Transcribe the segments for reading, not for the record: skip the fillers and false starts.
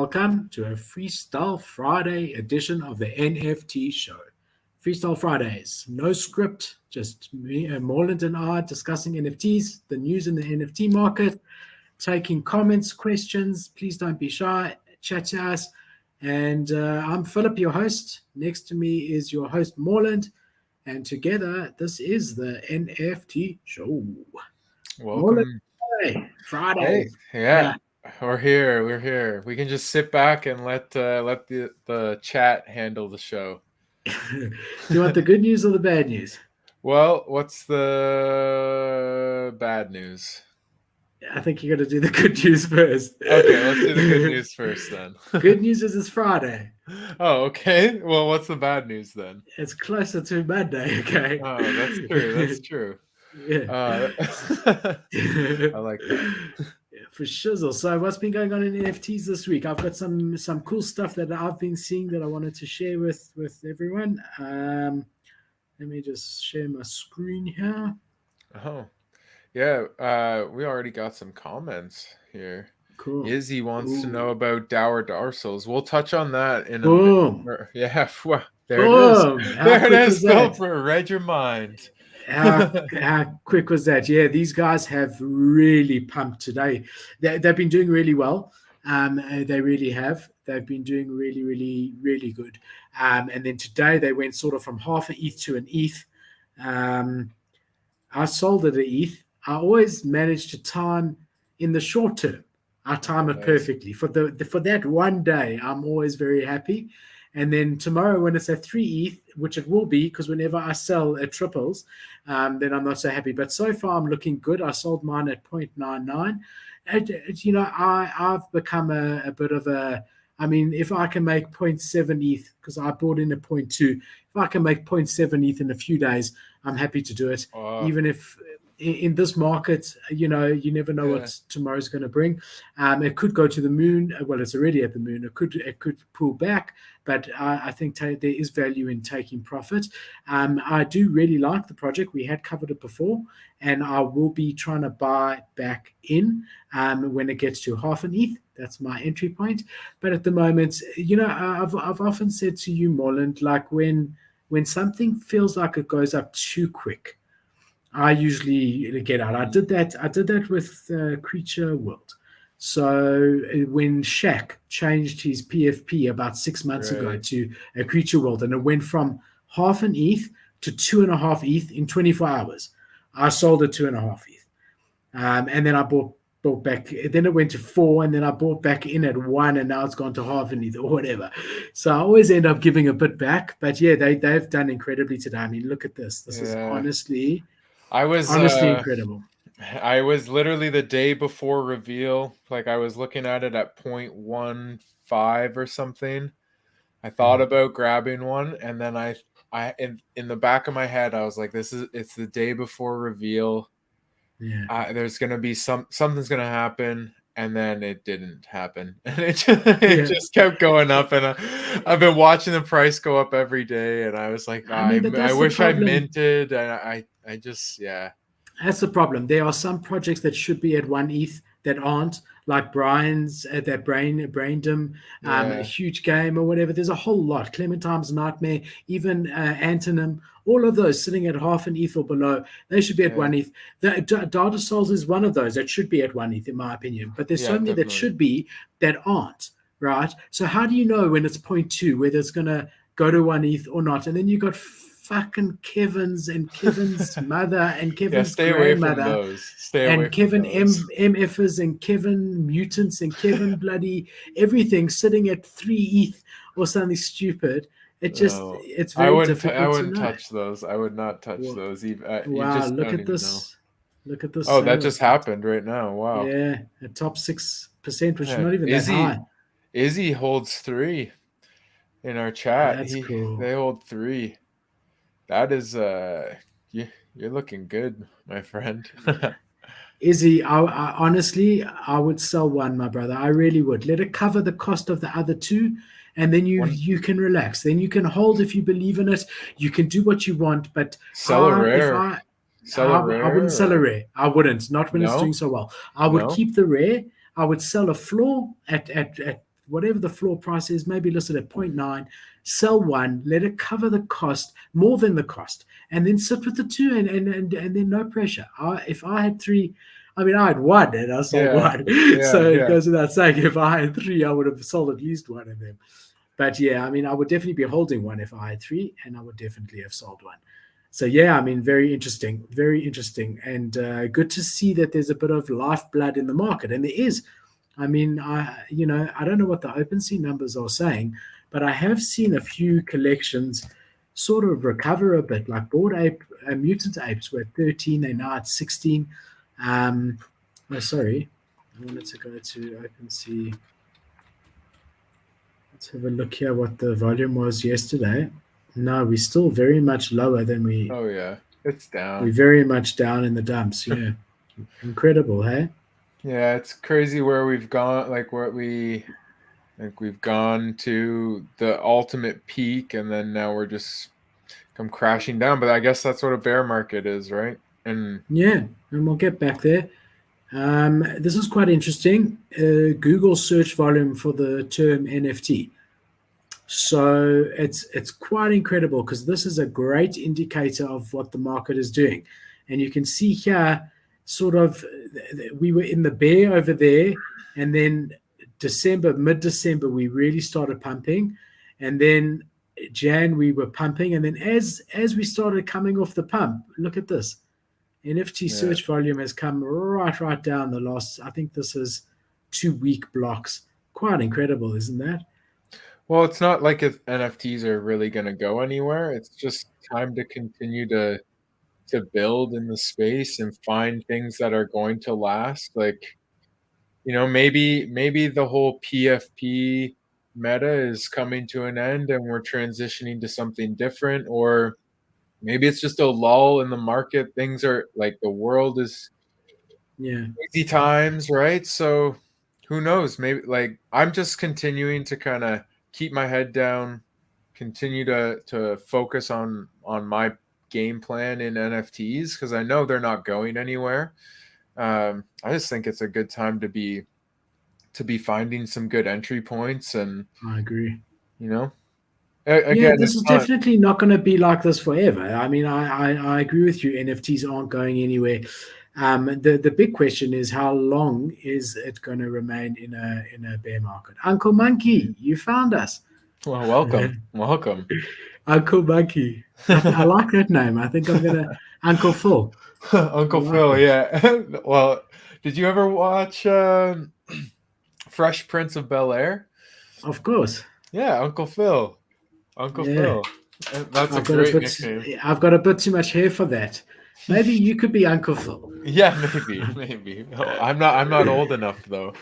welcome to a Freestyle Friday edition of the NFT show. Freestyle Fridays, no script, just me, Morland and I discussing NFTs, the news in the NFT market, taking comments, questions. Please don't be shy, chat to us. And I'm Philip, your host. Next to me is your host, Morland. And together, this is the NFT show. Welcome. Morland, Friday. Hey, yeah, we're here. We're here. We can just sit back and let the chat handle the show. Do you want the good news or the bad news? Well, what's the bad news? I think you got to do the good news first. Okay, let's do the good news first then. Good news is it's Friday. Oh, okay. Well, what's the bad news then? It's closer to Monday, okay? Oh, that's true. That's true. Yeah. I like that. For shizzle. So what's been going on in NFTs this week? I've got some cool stuff that I've been seeing that I wanted to share with everyone. Let me just share my screen here. Oh, yeah. We already got some comments here. Cool. Izzy wants to know about dour dorsals. We'll touch on that in a Boom. minute. Yeah, there Boom. it is. There it is, Philip. Read your mind. How quick was that? Yeah, these guys have really pumped today. They've been doing really well. They really have. They've been doing really, really, really good. And then today they went sort of from half an ETH to an ETH. I sold at an ETH. I always manage to time in the short term. I time it perfectly for that one day. I'm always very happy. And then tomorrow, when it's at 3 ETH, which it will be, because whenever I sell at triples, then I'm not so happy. But so far, I'm looking good. I sold mine at 0.99. I've become a bit of a. I mean, if I can make 0.7 ETH, because I bought in at 0.2, if I can make 0.7 ETH in a few days, I'm happy to do it. Even if in this market, you never know what tomorrow's going to bring. It could go to the moon. Well, it's already at the moon. It could pull back, but I think there is value in taking profit. I do really like the project. We had covered it before, and I will be trying to buy back in when it gets to half an ETH. That's my entry point. But at the moment, I've often said to you, Morland, like when something feels like it goes up too quick, I usually get out. I did that with Creature World. So when Shaq changed his PFP about 6 months ago to a Creature World, and it went from half an ETH to 2.5 ETH in 24 hours, I sold at 2.5 ETH. And then I bought back. Then it went to 4, and then I bought back in at 1, and now it's gone to half an ETH or whatever. So I always end up giving a bit back. But yeah, they've done incredibly today. I mean, look at this. This is honestly incredible. I was literally the day before reveal. Like I was looking at it at 0.15 or something. I thought about grabbing one, and then I in the back of my head, I was like, it's the day before reveal. Yeah. There's gonna be something's gonna happen, and then it didn't happen, and it just kept going up, and I've been watching the price go up every day, and I was like, I wish I minted, and I just That's the problem. There are some projects that should be at 1 ETH that aren't, like Brian's at that Braindom, a huge game or whatever. There's a whole lot. Clementine's Nightmare, even Antonym, all of those sitting at half an ETH or below, they should be at 1 ETH. The Data Souls is one of those that should be at 1 ETH, in my opinion. But there's so many that should be that aren't, right? So how do you know when it's 0.2, whether it's going to go to 1 ETH or not? And then you got fucking Kevin's and Kevin's mother and Kevin's grandmother and Kevin MFers and Kevin mutants and Kevin bloody everything sitting at 3 ETH or something stupid. It's very difficult. I wouldn't touch those. I would not touch those. Wow, look at this. Look at this. Oh, that just happened right now. Wow. Yeah, a top 6%, which is not even that high. Izzy holds 3 in our chat. That's cool. They hold 3. That is, you're looking good, my friend. Izzy, I honestly, I would sell one, my brother. I really would. Let it cover the cost of the other 2, and then you can relax. Then you can hold if you believe in it. You can do what you want, but sell a rare. I wouldn't sell a rare. I wouldn't. Not when it's doing so well. I would keep the rare. I would sell a floor at whatever the floor price is, maybe listed at 0.9, sell one, let it cover the cost, more than the cost, and then sit with the two, and then no pressure. If I had three, I mean, I had one and I sold one. So it goes without saying, if I had three, I would have sold at least one of them. But yeah, I mean, I would definitely be holding one if I had three, and I would definitely have sold one. So yeah, I mean, very interesting, and good to see that there's a bit of lifeblood in the market, and there is. I mean, I don't know what the OpenSea numbers are saying, but I have seen a few collections sort of recover a bit, like Bored Ape, Mutant Apes were at 13, they're now at 16. Sorry, I wanted to go to OpenSea. Let's have a look here what the volume was yesterday. No, we're still very much lower than we. Oh yeah, it's down. We're very much down in the dumps. Yeah, incredible, hey? Yeah, it's crazy where we've gone. We've gone to the ultimate peak, and then now we're just come crashing down. But I guess that's what a bear market is, right? And yeah, and we'll get back there. This is quite interesting. Google search volume for the term NFT. So it's quite incredible because this is a great indicator of what the market is doing. And you can see here, sort of, we were in the bear over there, and then mid-December, we really started pumping. And then Jan, we were pumping. And then as we started coming off the pump, look at this. NFT search volume has come right down the last, I think this is 2-week blocks. Quite incredible, isn't that? Well, it's not like if NFTs are really going to go anywhere. It's just time to continue to build in the space and find things that are going to last. Like, maybe the whole PFP meta is coming to an end and we're transitioning to something different, or maybe it's just a lull in the market. Things are like, the world is crazy times, right? So who knows? Maybe, like, I'm just continuing to kind of keep my head down, continue to focus on my game plan in NFTs, because I know they're not going anywhere. I just think it's a good time to be finding some good entry points, and I agree. Again, this is definitely not going to be like this forever. I mean, I agree with you. NFTs aren't going anywhere. The big question is, how long is it going to remain in a bear market? Uncle Monkey, you found us. Well, welcome, Uncle Monkey. I like that name. I think I'm gonna Uncle Phil. Uncle Phil, yeah. Well, did you ever watch Fresh Prince of Bel-Air? Of course. Yeah, Uncle Phil. Phil. That's a great nickname. I've got a bit too much hair for that. Maybe you could be Uncle Phil. Yeah, maybe. Oh, I'm not old enough though.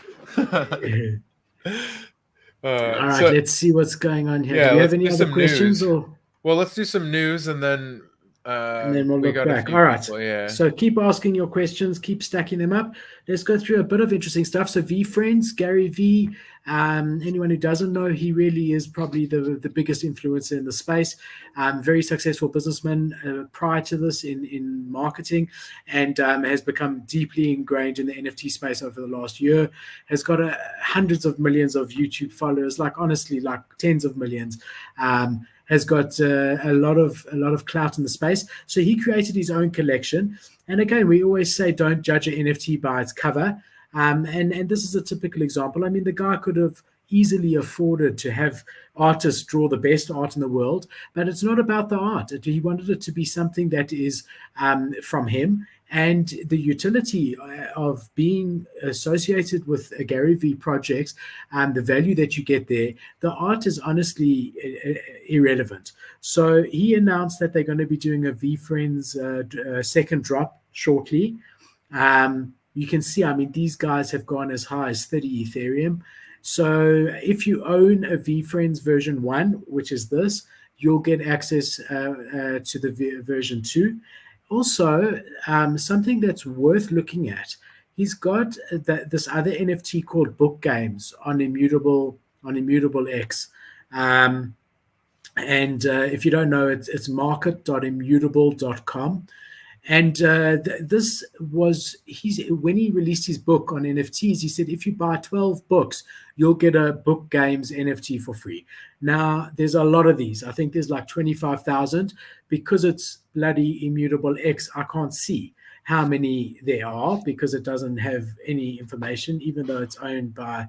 All right, let's see what's going on here. Yeah, do you have any other questions? Well, let's do some news and then we'll look back. All right. So keep asking your questions, keep stacking them up. Let's go through a bit of interesting stuff. So VeeFriends, Gary V. Anyone who doesn't know, he really is probably the biggest influencer in the space. Very successful businessman prior to this in marketing, and has become deeply ingrained in the NFT space over the last year. Has got hundreds of millions of YouTube followers, like honestly, like tens of millions. Has got a lot of clout in the space. So he created his own collection. And again, we always say don't judge an NFT by its cover. And this is a typical example. I mean, the guy could have easily afforded to have artists draw the best art in the world, but it's not about the art. He wanted it to be something that is from him. And the utility of being associated with a Gary V projects, the value that you get there, the art is honestly irrelevant. So he announced that they're going to be doing a VeeFriends second drop shortly. You can see, I mean, these guys have gone as high as 30 Ethereum. So if you own a VeeFriends version 1, which is this, you'll get access to the version 2. Also, something that's worth looking at, he's got this other NFT called Book Games on Immutable X. And if you don't know, it's market.immutable.com. And this was when he released his book on NFTs. He said if you buy 12 books, you'll get a book games NFT for free. Now there's a lot of these. I think there's like 25,000 because it's bloody immutable X. I can't see how many there are because it doesn't have any information, even though it's owned by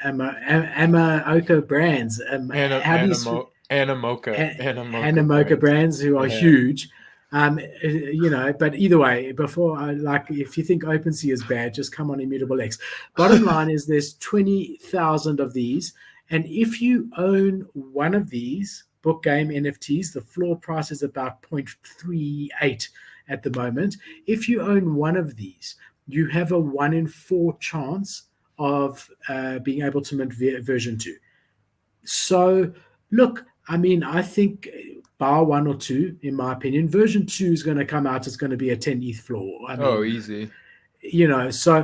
Amaoka brands. Anamoka brands who are huge. But either way, if you think OpenSea is bad, just come on Immutable X. Bottom line is there's 20,000 of these. And if you own one of these book game NFTs, the floor price is about 0.38 at the moment. If you own one of these, you have a 1 in 4 chance of being able to mint version 2. So, look, I mean, I think bar 1 or 2, in my opinion, version 2 is going to come out. It's going to be a 10 ETH floor. I mean, easy. So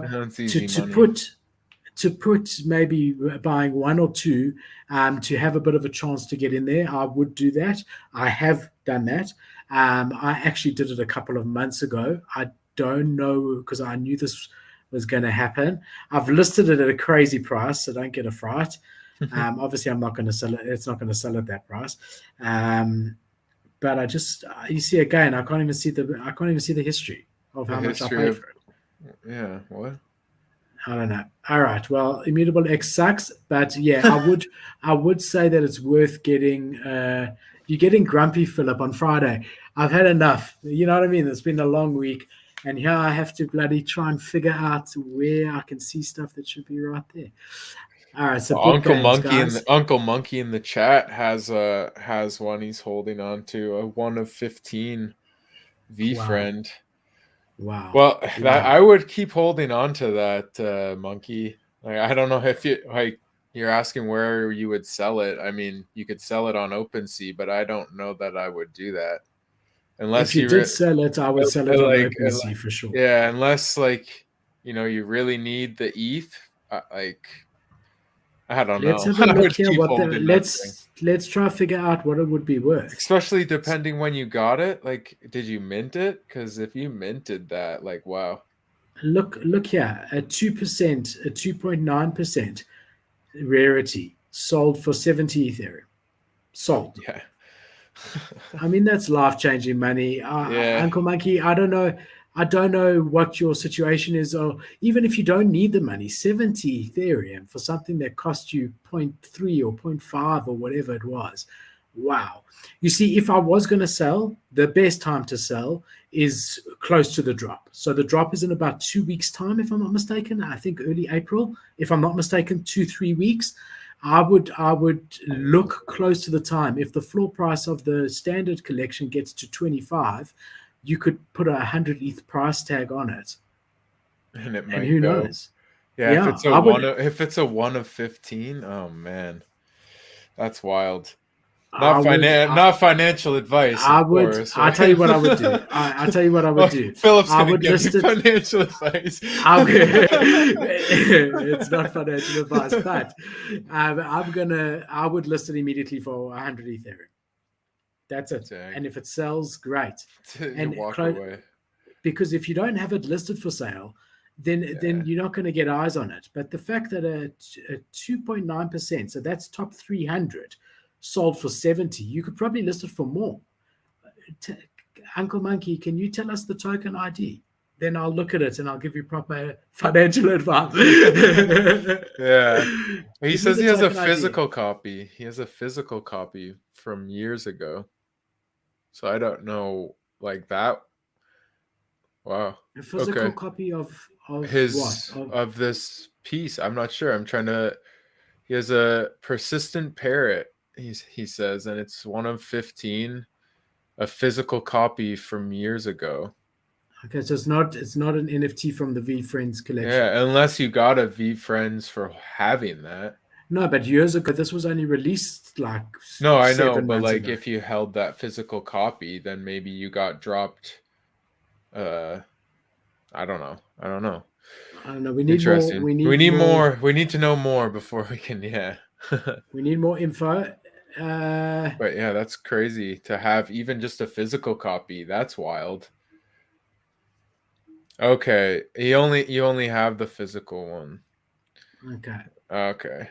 to put maybe buying 1 or 2 to have a bit of a chance to get in there, I would do that. I have done that. I actually did it a couple of months ago. I don't know because I knew this was going to happen. I've listed it at a crazy price, so don't get a fright. Obviously, I'm not going to sell it. It's not going to sell at that price. But you see again, I can't even see the history of how much I paid for it. Yeah, what? I don't know. All right. Well, Immutable X sucks, but yeah, I would say that it's worth getting. You're getting grumpy, Philip, on Friday. I've had enough. You know what I mean? It's been a long week, and here I have to bloody try and figure out where I can see stuff that should be right there. All right. So Uncle Monkey in the chat has one he's holding on to, a 1 of 15 friend. Wow. Well, I would keep holding on to that, Monkey. Like, I don't know if you're asking where you would sell it. I mean, you could sell it on OpenSea, but I don't know that I would do that. Unless if you did sell it, I would sell it on OpenSea for sure. Yeah, unless you really need the ETH. I don't know. Let's have a look here. Let's try to figure out what it would be worth. Especially depending when you got it. Like, did you mint it? Because if you minted that, wow. Look here. A 2%, a 2.9% rarity sold for 70 Ethereum. Sold. Yeah. I mean, that's life-changing money. Uncle Monkey, I don't know what your situation is, or even if you don't need the money, 70 Ethereum for something that cost you 0.3 or 0.5 or whatever it was. Wow. You see, if I was going to sell, the best time to sell is close to the drop. So the drop is in about 2 weeks' time, if I'm not mistaken. I think early April, if I'm not mistaken, 2-3 weeks. I would look close to the time. If the floor price of the standard collection gets to 25, you could put 100 ETH price tag on it, and it might who go. knows? Yeah, if it's a 1 of 15, oh man, that's wild. Not financial advice. Of course, right? I'll tell you what I would do. I'll tell you what I would do. Philip's going to give you financial advice. It's not financial advice, but I would list it immediately for 100 Ethereum. That's it. Dang. And if it sells, great. And walk away. Because if you don't have it listed for sale, then you're not going to get eyes on it. But the fact that a 2.9%, so that's top 300, sold for 70, you could probably list it for more. Uncle Monkey, can you tell us the token ID? Then I'll look at it and I'll give you proper financial advice. Yeah. He says he has a physical copy. He has a physical copy from years ago. So I don't know, that. Wow. A physical copy of his what? Of this piece. I'm not sure. He has a persistent parrot, he says, and it's 1 of 15, a physical copy from years ago. Okay, so it's not an NFT from the VeeFriends collection. Yeah, unless you got a VeeFriends for having that. No, but years ago, this was only released No, I know, but if you held that physical copy, then maybe you got dropped. I don't know. I don't know. We need more. We need to know more before we can. Yeah. We need more info. But yeah, that's crazy to have even just a physical copy. That's wild. Okay. You only have the physical one. Okay. Okay.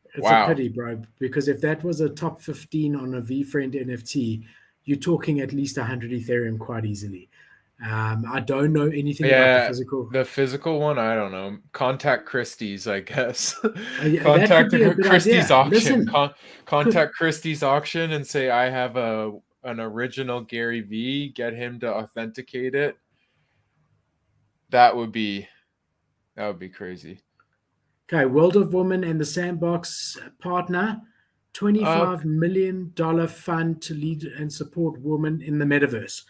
It's a Wow. pity, bro, because if that was a top 15 on a VFriend NFT, you're talking at least 100 Ethereum quite easily. I don't know anything about the Yeah, physical. the physical one, I don't know. Contact Christie's, I guess. Yeah, that could Contact be a good Christie's idea. auction. Listen, could Contact Christie's auction and say I have an original Gary V. Get him to authenticate it. That would be crazy. okay, World of Women and the Sandbox partner, $25 million fund to lead and support women in the metaverse.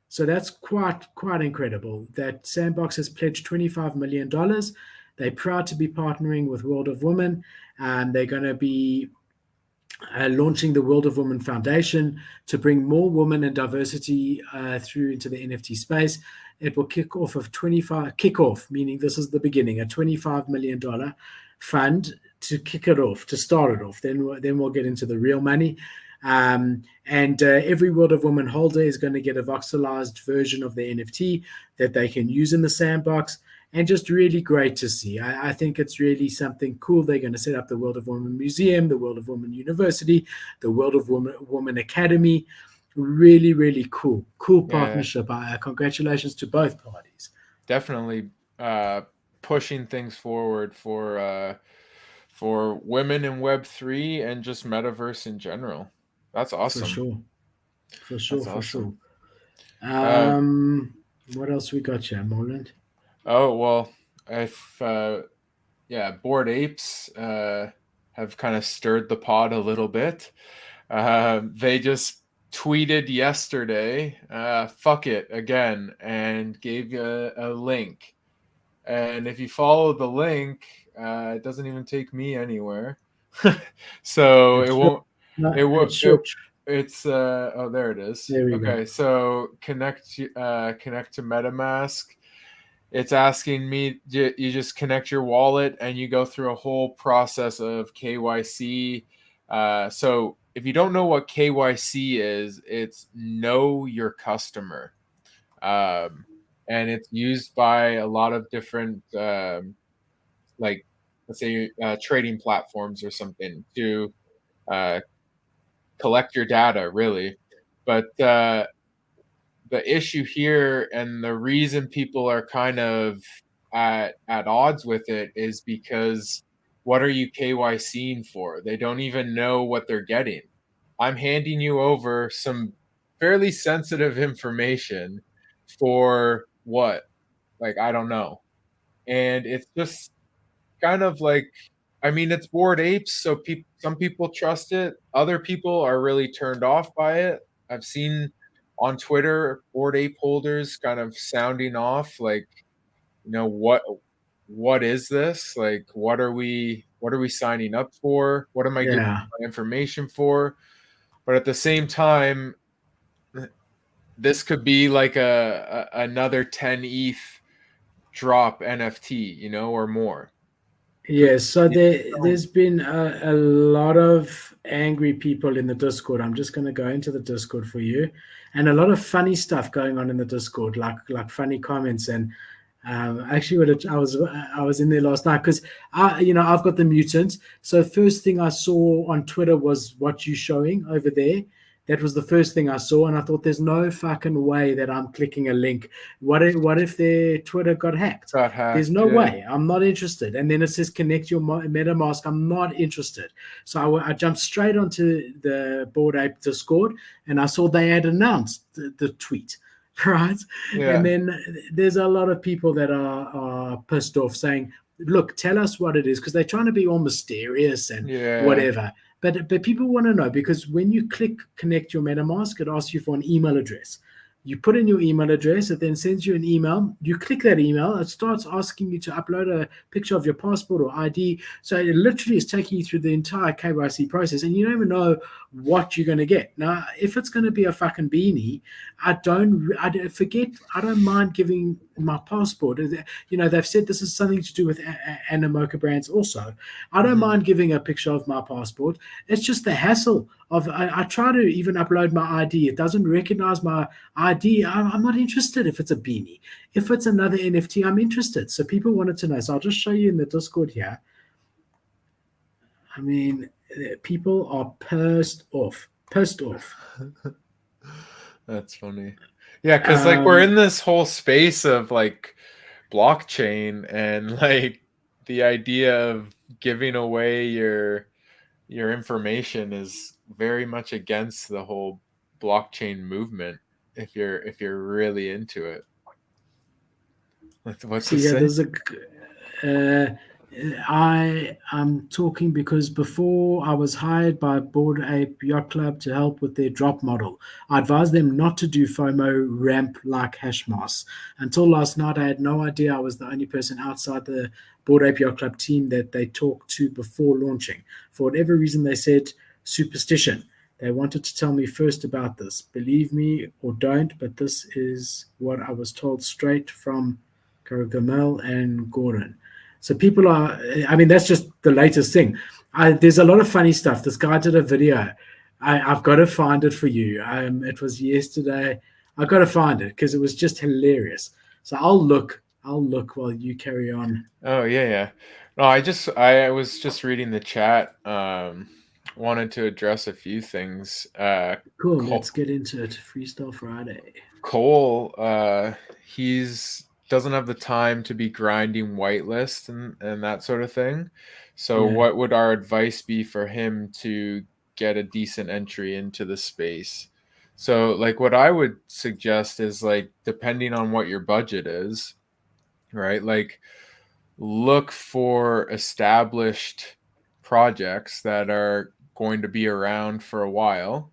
So that's quite incredible that Sandbox has pledged $25 million. They're proud to be partnering with World of Women. They're going to be launching the World of Women Foundation to bring more women and diversity through into the NFT space. It will kick off, meaning this is the beginning, a $25 million fund to kick it off, to start it off. Then we'll get into the real money. And every World of Women holder is going to get a voxelized version of the NFT that they can use in the sandbox. And just really great to see. I think it's really something cool. They're going to set up the World of Women Museum, the World of Women University, the World of Women Academy. Really, really cool. Cool partnership. Congratulations to both parties. Definitely pushing things forward for women in Web3 and just metaverse in general. That's awesome. For sure. That's awesome. What else we got here, Moreland? Oh, well, if Bored Apes have kind of stirred the pot a little bit. They just tweeted yesterday, fuck it again, and gave you a link. And if you follow the link, it doesn't even take me anywhere. So it won't. It's oh, there it is. There we okay, go. So connect to MetaMask. It's asking me, you just connect your wallet and you go through a whole process of KYC. So if you don't know what KYC is, it's know your customer. And it's used by a lot of different, like, let's say, trading platforms or something to collect your data, really. But the issue here and the reason people are kind of at odds with it is because what are you KYCing for? They don't even know what they're getting. I'm handing you over some fairly sensitive information for what? Like, I don't know. And it's just kind of like, I mean, it's Bored Apes, so some people trust it. Other people are really turned off by it. I've seen on Twitter Bored Ape holders kind of sounding off, like, what is this? Like, what are we signing up for? What am I giving my information for? But at the same time, this could be like another 10 ETH drop NFT, or more. Yes, so there's been a lot of angry people in the Discord. I'm just going to go into the Discord for you, and a lot of funny stuff going on in the Discord, like funny comments. And actually, I was in there last night because I've got the mutants. So first thing I saw on Twitter was what you showing over there. That was the first thing I saw, and I thought, "There's no fucking way that I'm clicking a link. What if their Twitter got hacked? There's no way. I'm not interested." And then it says, "Connect your MetaMask." I'm not interested. So I jumped straight onto the Bored Ape Discord, and I saw they had announced the tweet, right? Yeah. And then there's a lot of people that are pissed off, saying, "Look, tell us what it is," because they're trying to be all mysterious and whatever. But people want to know, because when you click connect your MetaMask, it asks you for an email address. You put in your email address, it then sends you an email. You click that email, it starts asking you to upload a picture of your passport or ID. So it literally is taking you through the entire KYC process, and you don't even know what you're going to get. Now, if it's going to be a fucking beanie, I don't mind giving my passport. They've said this is something to do with Animoca brands also. I don't mind giving a picture of my passport. It's just the hassle of I try to even upload my ID. It doesn't recognize my ID. I'm not interested if it's a beanie. If it's another NFT, I'm interested. So people wanted to know. So I'll just show you in the Discord here. I mean, people are pissed off. That's funny. Yeah, because like we're in this whole space of like blockchain, and like the idea of giving away your information is very much against the whole blockchain movement if you're really into it. What's this say? There's I'm talking because before I was hired by Bored Ape Yacht Club to help with their drop model. I advised them not to do FOMO ramp like Hashmas. Until last night, I had no idea I was the only person outside the Bored Ape Yacht Club team that they talked to before launching. For whatever reason, they said superstition. They wanted to tell me first about this. Believe me or don't, but this is what I was told straight from Gargamel and Gordon. So people are, I mean, that's just the latest thing. There's a lot of funny stuff. This guy did a video. I've got to find it for you. It was yesterday. I've got to find it because it was just hilarious. So I'll look while you carry on. Oh, yeah. No, I was just reading the chat. Wanted to address a few things. Cool. Let's get into it. Freestyle Friday. Cole, he's doesn't have the time to be grinding whitelist and that sort of thing. So what would our advice be for him to get a decent entry into the space? So like what I would suggest is like, depending on what your budget is, right? Like look for established projects that are going to be around for a while.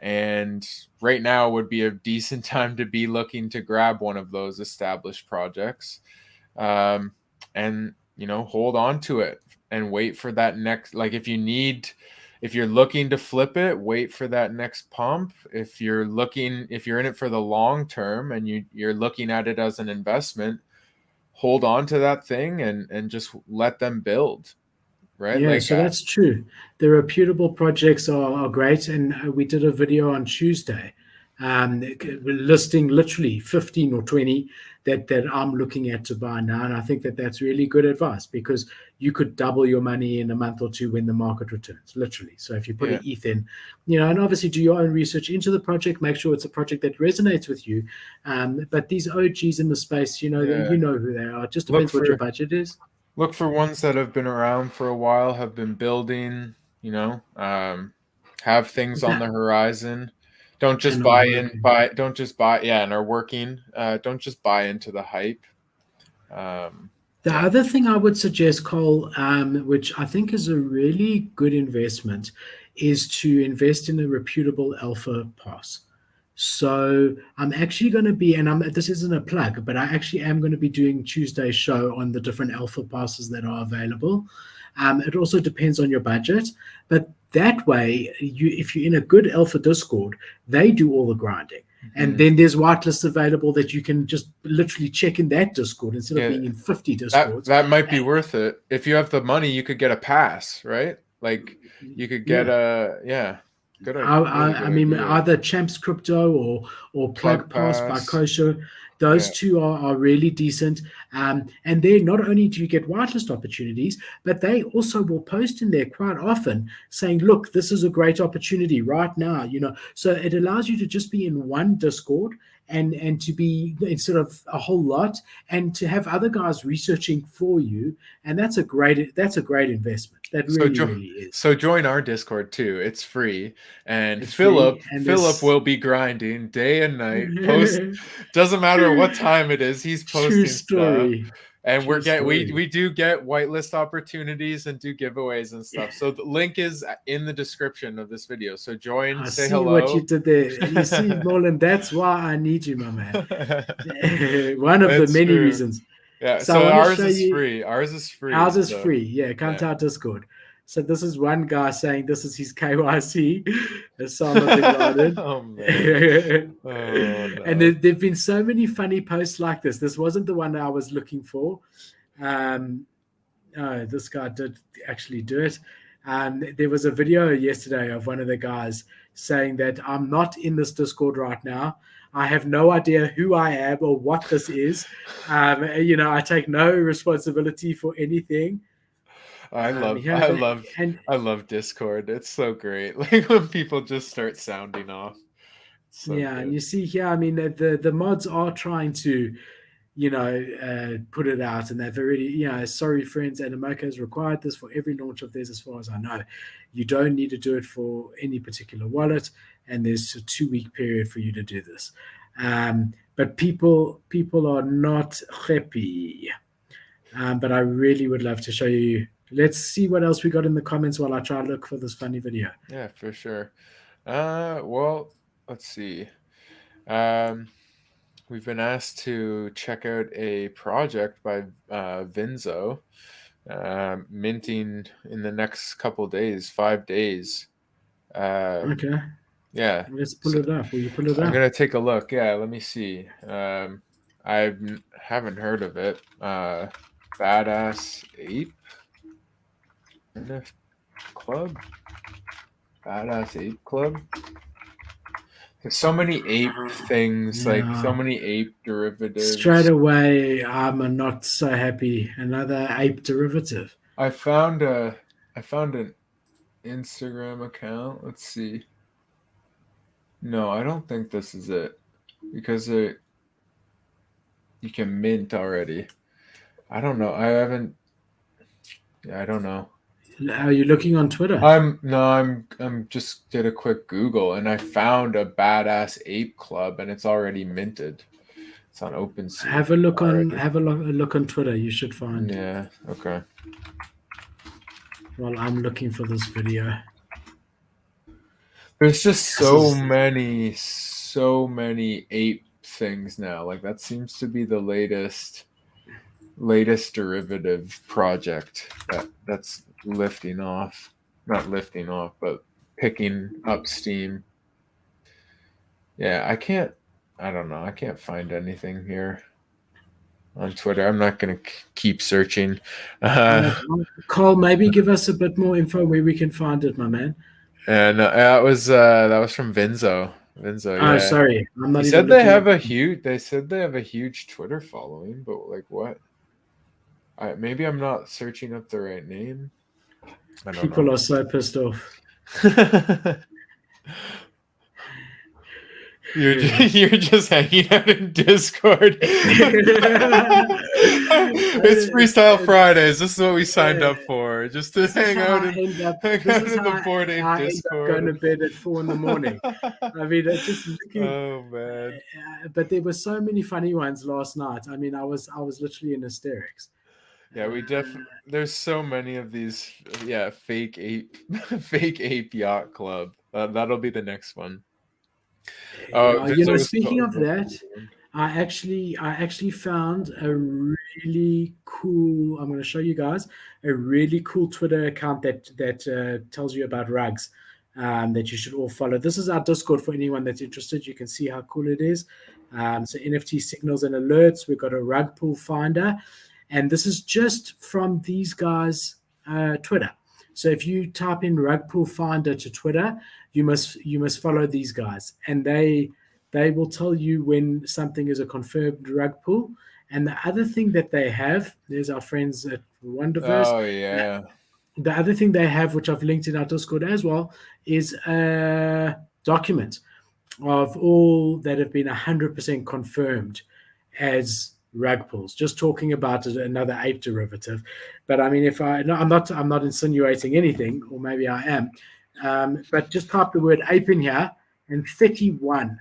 And right now would be a decent time to be looking to grab one of those established projects, and hold on to it and wait for that next. Like if you're looking to flip it, wait for that next pump. If you're in it for the long term and you're looking at it as an investment, hold on to that thing and just let them build. Right? Yeah, so that's true. The reputable projects are great, and we did a video on Tuesday listing literally 15 or 20 that I'm looking at to buy now, and I think that's really good advice because you could double your money in a month or two when the market returns, literally. So if you put an ETH in, and obviously do your own research into the project, make sure it's a project that resonates with you. But these OGs in the space, you know who they are. It just depends what your budget is. Look for ones that have been around for a while, have been building, have things on the horizon. Don't just and are working. Don't just buy into the hype. The other thing I would suggest, Cole, which I think is a really good investment, is to invest in a reputable alpha pass. So I'm actually going to be, and this isn't a plug, but I actually am going to be doing Tuesday's show on the different alpha passes that are available. It also depends on your budget, but that way, if you're in a good alpha Discord, they do all the grinding. And then there's whitelists available that you can just literally check in that Discord instead of being in 50 Discords. That might be worth it. If you have the money, you could get a pass, right? Like you could get Good I mean, either Champs Crypto or Plug Pass by Kosher. Those two are really decent. And there, not only do you get whitelist opportunities, but they also will post in there quite often saying, look, this is a great opportunity right now, So it allows you to just be in one Discord and to be instead of a whole lot and to have other guys researching for you. And that's a great investment. That really is. So join our Discord too. It's free. And Philip will be grinding day and night. Doesn't matter what time it is, he's posting stuff. And we do get whitelist opportunities and do giveaways and stuff. So the link is in the description of this video. So join, say hello. What you did there. You see, Nolan, that's why I need you, my man. One of the many reasons. Yeah, so ours is free. Ours is free. Ours is free. Yeah, come to our Discord. So this is one guy saying this is his KYC, Osama bin Laden. Oh man. Oh no. And there've been so many funny posts like this. This wasn't the one I was looking for. This guy did actually do it. There was a video yesterday of one of the guys saying that I'm not in this Discord right now. I have no idea who I am or what this is. I take no responsibility for anything. I love Discord. It's so great. Like when people just start sounding off. So yeah, good. and you see here, I mean, the mods are trying to, put it out, and they've already, sorry friends, Animoca has required this for every launch of theirs, as far as I know. You don't need to do it for any particular wallet, and there's a 2-week period for you to do this. But people are not happy. But I really would love to show you. Let's see what else we got in the comments while I try to look for this funny video. Yeah, for sure. Well, let's see. We've been asked to check out a project by Vinzo, minting in the next couple days, 5 days. Okay. Yeah. Let's pull it up. Will you pull it up? I'm gonna take a look. Yeah, let me see. I haven't heard of it. Badass Ape Club. Badass Ape Club. There's so many ape things, like so many ape derivatives. Straight away, I'm not so happy. Another ape derivative. I found an Instagram account. Let's see. No, I don't think this is it, because you can mint already. I don't know. I don't know. Are you looking on Twitter? I'm just did a quick Google, and I found a Badass Ape Club, and it's already minted. It's on OpenSea. Have a look on Twitter. You should find. Yeah. Okay. Well, I'm looking for this video. There's just so many ape things now. Like that seems to be the latest derivative project that's lifting off. Not lifting off, but picking up steam. Yeah, I don't know. I can't find anything here on Twitter. I'm not going to keep searching. Cole, maybe give us a bit more info where we can find it, my man. And that was from Vinzo. Oh, sorry. I'm not. They said they have a huge Twitter following, but like what? Maybe I'm not searching up the right name. People are so pissed off. You're just hanging out in Discord. It's Freestyle Fridays. This is what we signed up for. Just to hang out in the Bored Ape Discord. Going to bed at 4 a.m. I mean, just looking. Oh man! But there were so many funny ones last night. I mean, I was literally in hysterics. Yeah, there's so many of these. Yeah, fake ape yacht club. That'll be the next one. Speaking of that, I actually found a really cool. I'm going to show you guys a really cool Twitter account that tells you about rugs that you should all follow. This is our Discord for anyone that's interested. You can see how cool it is. So NFT signals and alerts. We've got a rug pool finder, and this is just from these guys' Twitter. So if you type in rug pool finder to Twitter, you must follow these guys, and they will tell you when something is a confirmed rug pool. And the other thing that they have, there's our friends at Wonderverse. Oh yeah. The other thing they have, which I've linked in our Discord as well, is a document of all that have been 100% confirmed as rug pools. Just talking about another ape derivative, but I mean, I'm not insinuating anything, or maybe I am. But just type the word ape in here, and 31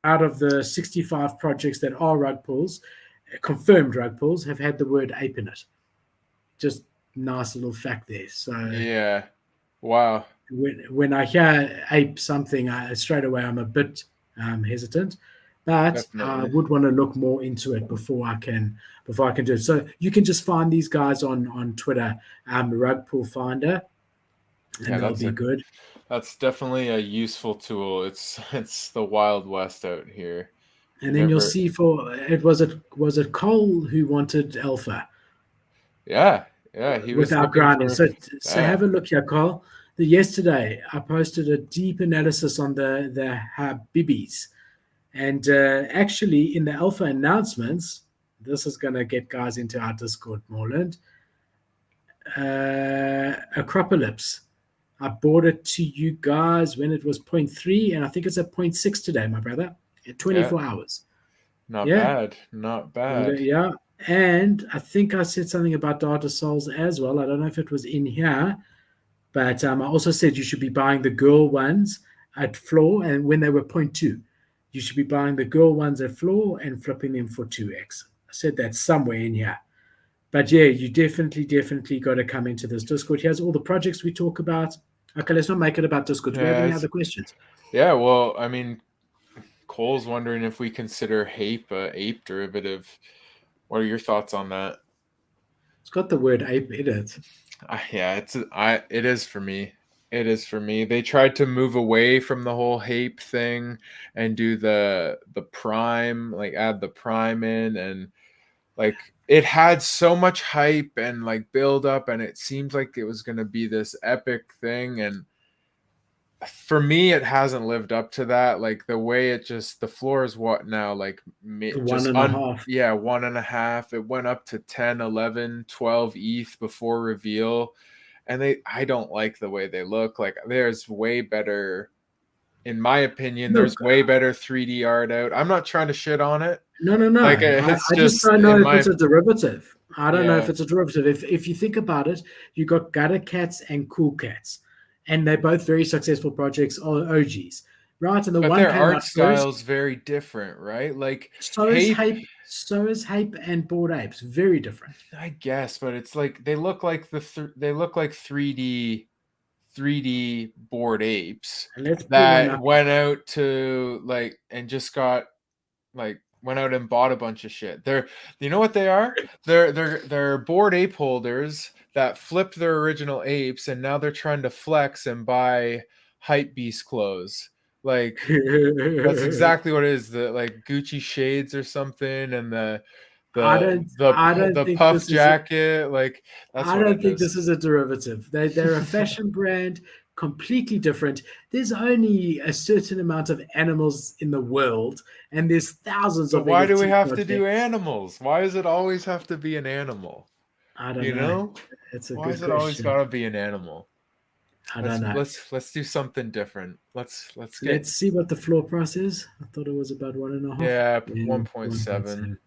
out of the 65 projects that are rug pools, confirmed rug pools, have had the word ape in it. Just nice little fact there. So yeah, wow. When I hear ape something, straight away I'm a bit hesitant. but I Definitely. would want to look more into it before I can do it. So you can just find these guys on Twitter, Rug Pool Finder, and Yeah, they'll be good. that's definitely a useful tool. It's the Wild West out here. You And then you'll never. see for it was it Cole who wanted alpha Yeah, yeah. He was without looking grinding. for. So Yeah, have a look here, Cole. Yesterday I posted a deep analysis on the Habibis, and actually in the alpha announcements, this is going to get guys into our Discord, Morland. Acropolis. I bought it to you guys when it was 0.3, and I think it's at 0.6 today, my brother. In yeah. 24 hours. Not Yeah. bad. Not bad. Yeah. And I think I said something about data souls as well. I don't know if it was in here, but I also said you should be buying the girl ones at floor, and when they were 0.2, you should be buying the girl ones at floor and flipping them for 2x. I said that somewhere in here. But yeah, you definitely got to come into this Discord. Here's all the projects we talk about. Okay, let's not make it about Discord. Do we have any other questions? Yeah. Well, I mean, Cole's wondering if we consider Hape a ape derivative. What are your thoughts on that? It's got the word ape in it. Yeah, it is for me. It is for me. They tried to move away from the whole Hape thing and do the prime, like add the prime in, and like it had so much hype and like build up, and it seemed like it was going to be this epic thing, and for me it hasn't lived up to that. Like the way the floor is what now, like One and a half. yeah, 1.5. It went up to 10, 11, 12 ETH before reveal, and I don't like the way they look. Like there's way better, in my opinion, there's Look, way better 3D art out. I'm not trying to shit on it. no. Like I it's just just don't know in if my it's a derivative. I don't know if yeah. it's a derivative. If you think about it, you got gutter cats and cool cats, and they're both very successful projects, OGs, right? And the But one their came art out first. style is very different, right? Like So is Hape, Hape. So is Hape and Bored Apes. Very different. I guess, but it's like they look like they look like 3D bored apes And let's pull one that up. went out to like and just got like went out and bought a bunch of shit. You know what they are? They're bored ape holders that flipped their original apes, and now they're trying to flex and buy hype beast clothes. Like that's exactly what it is. The like Gucci shades or something, and I don't the think puff this is jacket. Like that's I what it don't think is. this is a derivative. They're a fashion brand, completely different. There's only a certain amount of animals in the world, and there's thousands But of why do we NFT have to do projects. animals? Why does it always have to be an animal? I don't You know. know? It's a Why good is it always question. gotta be an animal? I don't know. Let's do something different. Let's get Let's see what the floor price is. I thought it was about one and a half. yeah, Yeah, 1.7. 1.7.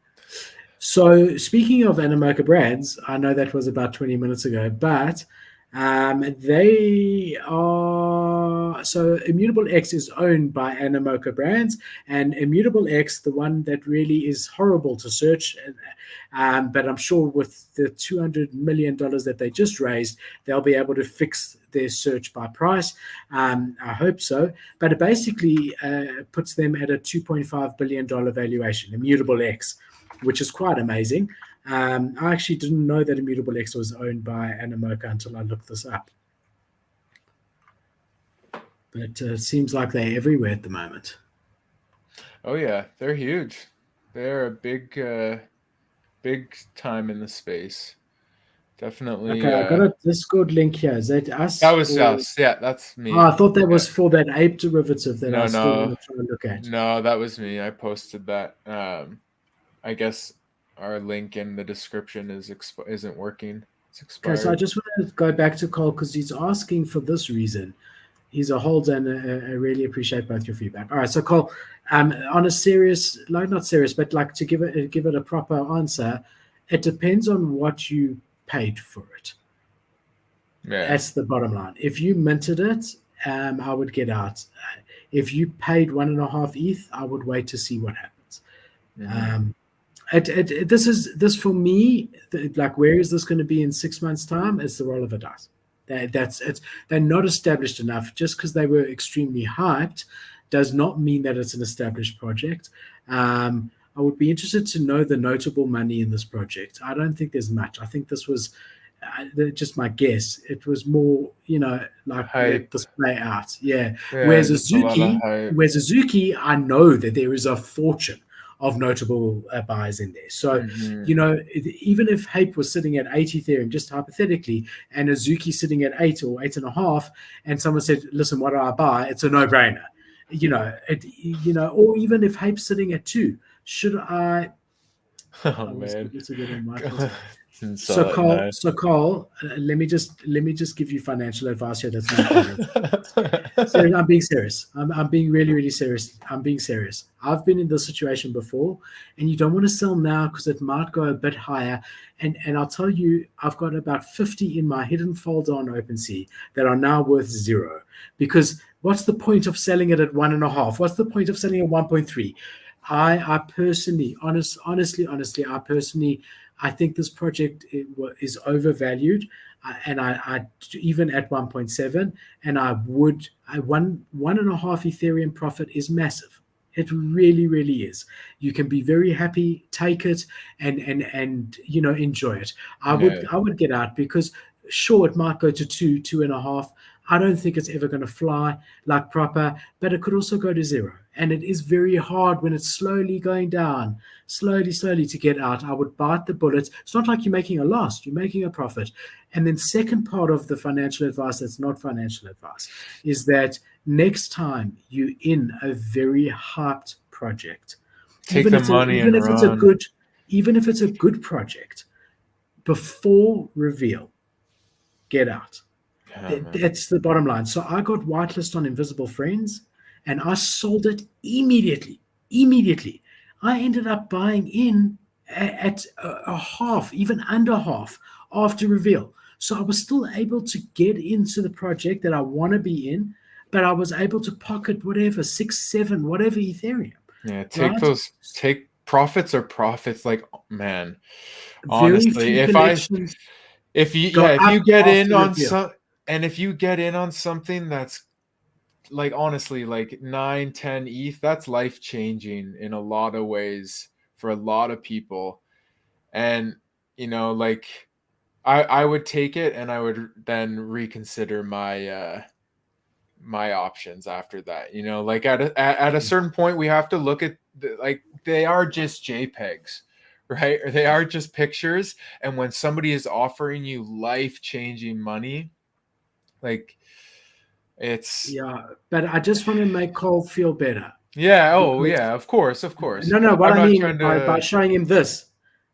So speaking of Animoca brands, I know that was about 20 minutes ago, but they are so Immutable X is owned by Animoca brands, and Immutable X, the one that really is horrible to search, but I'm sure with the $200 million that they just raised, they'll be able to fix their search by price. I hope so, but it basically puts them at a $2.5 billion valuation, Immutable X, which is quite amazing. I actually didn't know that Immutable X was owned by Animoca until I looked this up. But it seems like they're everywhere at the moment. Oh yeah, they're huge. They're a big time in the space. Definitely Okay, I got a Discord link here. Is that that us? was Or us. Yeah, that's oh, me. I thought that Yeah. was for that ape derivative that I No, still want no. to try and look at. No, that was me. I posted that. I guess our link in the description isn't working. It's Okay, so I expired. just want to go back to Cole because he's asking for this reason. He's a holder, and I really appreciate both your feedback. All right, so Cole, on a serious, like not serious, but like to give it a proper answer, it depends on what you paid for it. Yeah. That's the bottom line. If you minted it, I would get out. If you paid 1.5 ETH, I would wait to see what happens. Mm-hmm. This for me, like where is this going to be in 6 months' time? It's the roll of a dice. They're not established enough. Just because they were extremely hyped does not mean that it's an established project. I would be interested to know the notable money in this project. I don't think there's much. I think this was just my guess. It was more, like let Hype. this play out. Yeah. Yeah, just a lot of hype. Whereas Azuki, I know that there is a fortune of notable buyers in there. So, even if Hape was sitting at 8 Ethereum, just hypothetically, and Azuki sitting at 8 or 8.5, and someone said, listen, what do I buy? It's a no-brainer. Or even if Hape's sitting at 2, should I? Oh I was man. able to get in my So Carl, let me just give you financial advice here. That's not so I'm being serious. I'm being really, really serious. I'm being serious. I've been in this situation before, and you don't want to sell now because it might go a bit higher. And I'll tell you, I've got about 50 in my hidden folder on OpenSea that are now worth 0. Because what's the point of selling it at 1.5? What's the point of selling at 1.3? I personally, honestly, I think this project is overvalued, and I even at 1.7, and I 1.5 Ethereum profit is massive. It really, really is. You can be very happy, take it, and enjoy it. I would get out because sure it might go to 2.5. I don't think it's ever going to fly like proper, but it could also go to 0. And it is very hard when it's slowly going down, slowly to get out. I would bite the bullet. It's not like you're making a loss, you're making a profit. And then second part of the financial advice that's not financial advice is that next time you're in a very hyped project, take the money and run. Even if it's a good project, before reveal, get out. That's the bottom line. So I got whitelist on Invisible Friends, and I sold it immediately. I ended up buying in at a half, even under half, after reveal. So I was still able to get into the project that I want to be in, but I was able to pocket whatever, 6, 7, whatever Ethereum. Yeah, take profits or profits. Like, man, honestly, if you get in on if you get in on something that's like, honestly, like 9, 10 ETH, that's life changing in a lot of ways for a lot of people. And like I would take it, and I would then reconsider my my options after that. Like at a certain point, we have to look at like they are just JPEGs, right? Or they are just pictures. And when somebody is offering you life-changing money, like it's but I just want to make Cole feel better. Of course. No, what I mean by showing him this,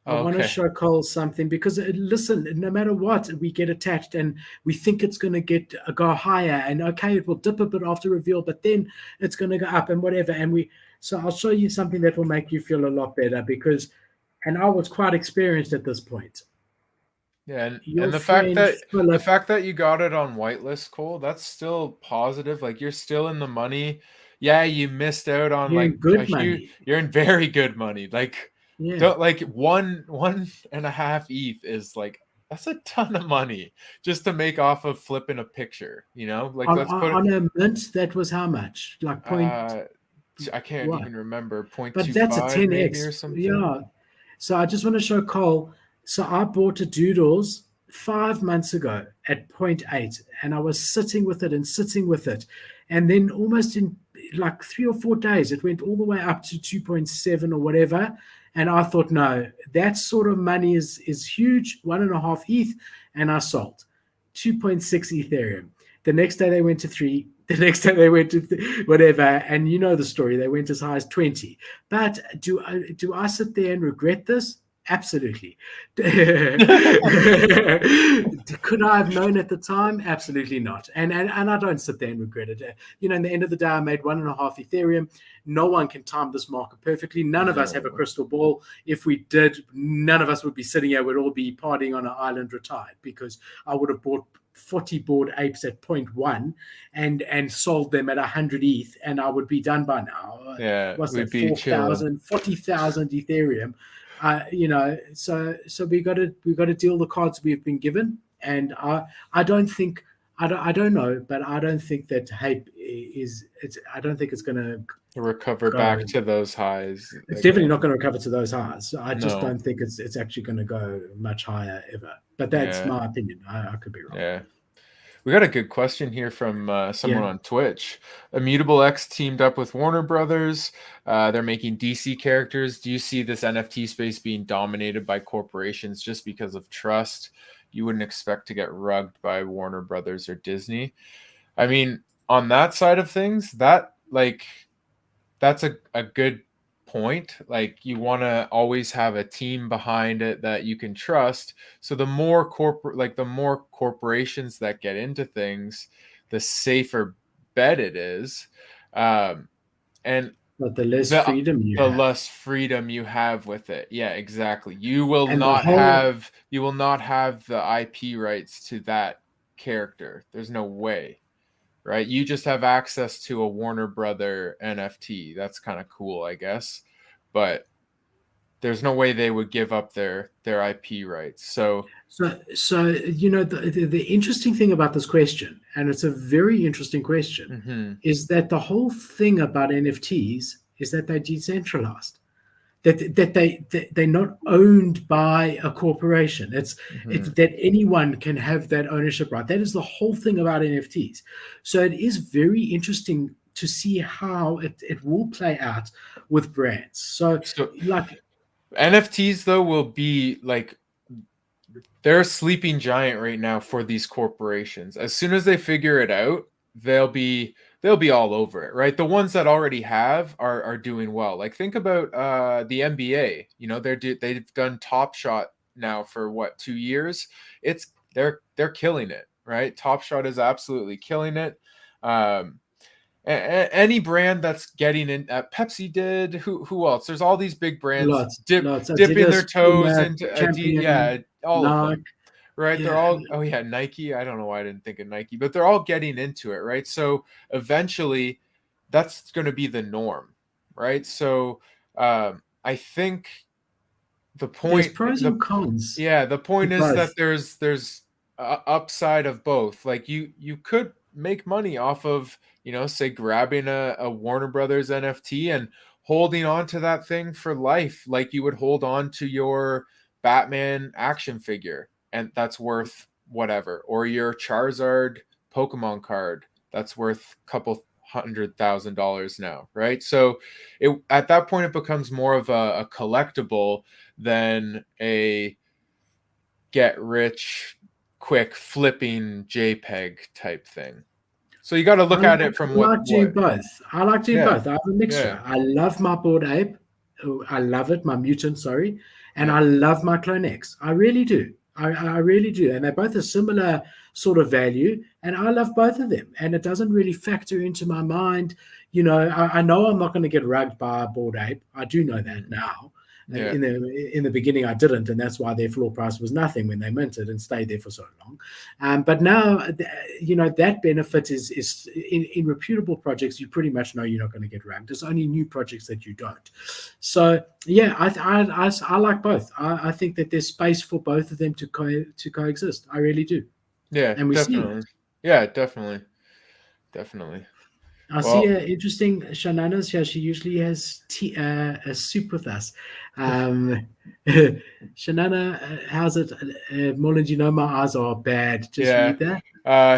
I want to show Cole something, because listen, no matter what, we get attached and we think it's going to go higher, and okay, it will dip a bit after reveal, but then it's going to go up and whatever. So I'll show you something that will make you feel a lot better, and I was quite experienced at this point. Yeah, and the fact that you got it on whitelist, Cole, that's still positive. Like, you're still in the money. Yeah, you missed out on you're in very good money. Like, don't, like 1.5 ETH is like, that's a ton of money just to make off of flipping a picture. Like, on a mint, that was how much? Like I can't even remember. But that's a 10x maybe or something. Yeah. So I just want to show Cole. So I bought a Doodles 5 months ago at 0.8, and I was sitting with it. And then almost in like 3 or 4 days, it went all the way up to 2.7 or whatever. And I thought, no, that sort of money is huge, 1.5 ETH. And I sold 2.6 Ethereum. The next day they went to 3. The next day they went to whatever. And you know the story. They went as high as 20. But do I sit there and regret this? Absolutely. Could I have known at the time? Absolutely not. And I don't sit there and regret it. In the end of the day, I made 1.5 Ethereum. No one can time this market perfectly. None of us have a crystal ball. If we did, none of us would be sitting here. We'd all be partying on an island retired, because I would have bought 40 Bored Apes at 0.1 and sold them at 100 ETH, and I would be done by now. Yeah, what's that? 40,000 Ethereum. So we got to deal the cards we've been given, and I don't think I don't know, but I don't think that Hape I don't think it's going to recover back to those highs. It's definitely not going to recover to those highs. I just No. don't think it's actually going to go much higher ever. But that's my opinion. I could be wrong. Yeah. We got a good question here from someone on Twitch. Immutable X teamed up with Warner Brothers. They're making DC characters. Do you see this NFT space being dominated by corporations just because of trust? You wouldn't expect to get rugged by Warner Brothers or Disney. I mean, on that side of things, that's a good point. Like, you want to always have a team behind it that you can trust. So the more corporations that get into things, the safer bet it is. And but the less freedom you have. less freedom you have with it. Yeah, exactly. You will not have the IP rights to that character. There's no way. Right? You just have access to a Warner Brother NFT. That's kind of cool, I guess. But there's no way they would give up their IP rights. So you know, the interesting thing about this question, and it's a very interesting question, is that the whole thing about NFTs is that they're decentralized. That they're not owned by a corporation. It's that anyone can have that ownership right. That is the whole thing about NFTs. So it is very interesting to see how it will play out with brands. So like NFTs though will be like, they're a sleeping giant right now for these corporations. As soon as they figure it out, they'll be all over it, right? The ones that already have are doing well. Like, think about the NBA. You know, they've done Top Shot now for what, 2 years? They're killing it, right? Top Shot is absolutely killing it. Any brand that's getting in, Pepsi did. Who else? There's all these big brands dipping their toes into all of them. Right, they're all Nike. I don't know why I didn't think of Nike, but they're all getting into it, right? So eventually, that's going to be the norm, right? So I think the point, there's pros and cons. Yeah, the point is that there's a upside of both. Like, you could make money off of, you know, say grabbing a Warner Brothers NFT and holding on to that thing for life, like you would hold on to your Batman action figure. And that's worth whatever. Or your Charizard Pokemon card, that's worth a couple $100,000 now, right? So at that point, it becomes more of a collectible than a get rich quick flipping JPEG type thing. So you got to look at it from what. I like doing both. I like doing both. I have a mixture. I love my Bored Ape. I love it. My Mutant, sorry. And I love my Clone X. I really do. I really do. And they're both a similar sort of value. And I love both of them. And it doesn't really factor into my mind. You know, I know I'm not going to get rugged by a Bored Ape. I do know that now. In the beginning, I didn't, and that's why their floor price was nothing when they minted and stayed there for so long. But now, you know, that benefit is in reputable projects. You pretty much know you're not going to get ranked. There's only new projects that you don't. So yeah, I like both. I think that there's space for both of them to coexist. I really do. Yeah, and we definitely. see it. Yeah, definitely. I see an interesting Shanana's here. She usually has a soup with us. Shanana, how's it? Moreland, you know my eyes are bad. Just read that.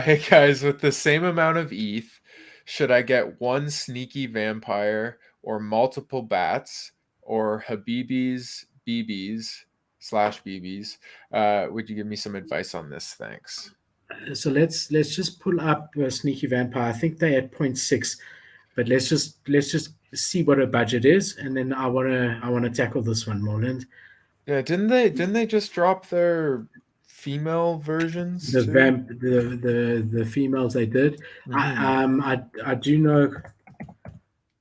Hey guys, with the same amount of ETH, should I get one sneaky vampire or multiple bats or Habibis, BBs/BBs? Would you give me some advice on this? Thanks. So let's just pull up Sneaky Vampire. I think they're at 0.6, but let's just see what her budget is, and then I wanna tackle this one, Moreland. Yeah, didn't they just drop their female versions? The females they did. I do know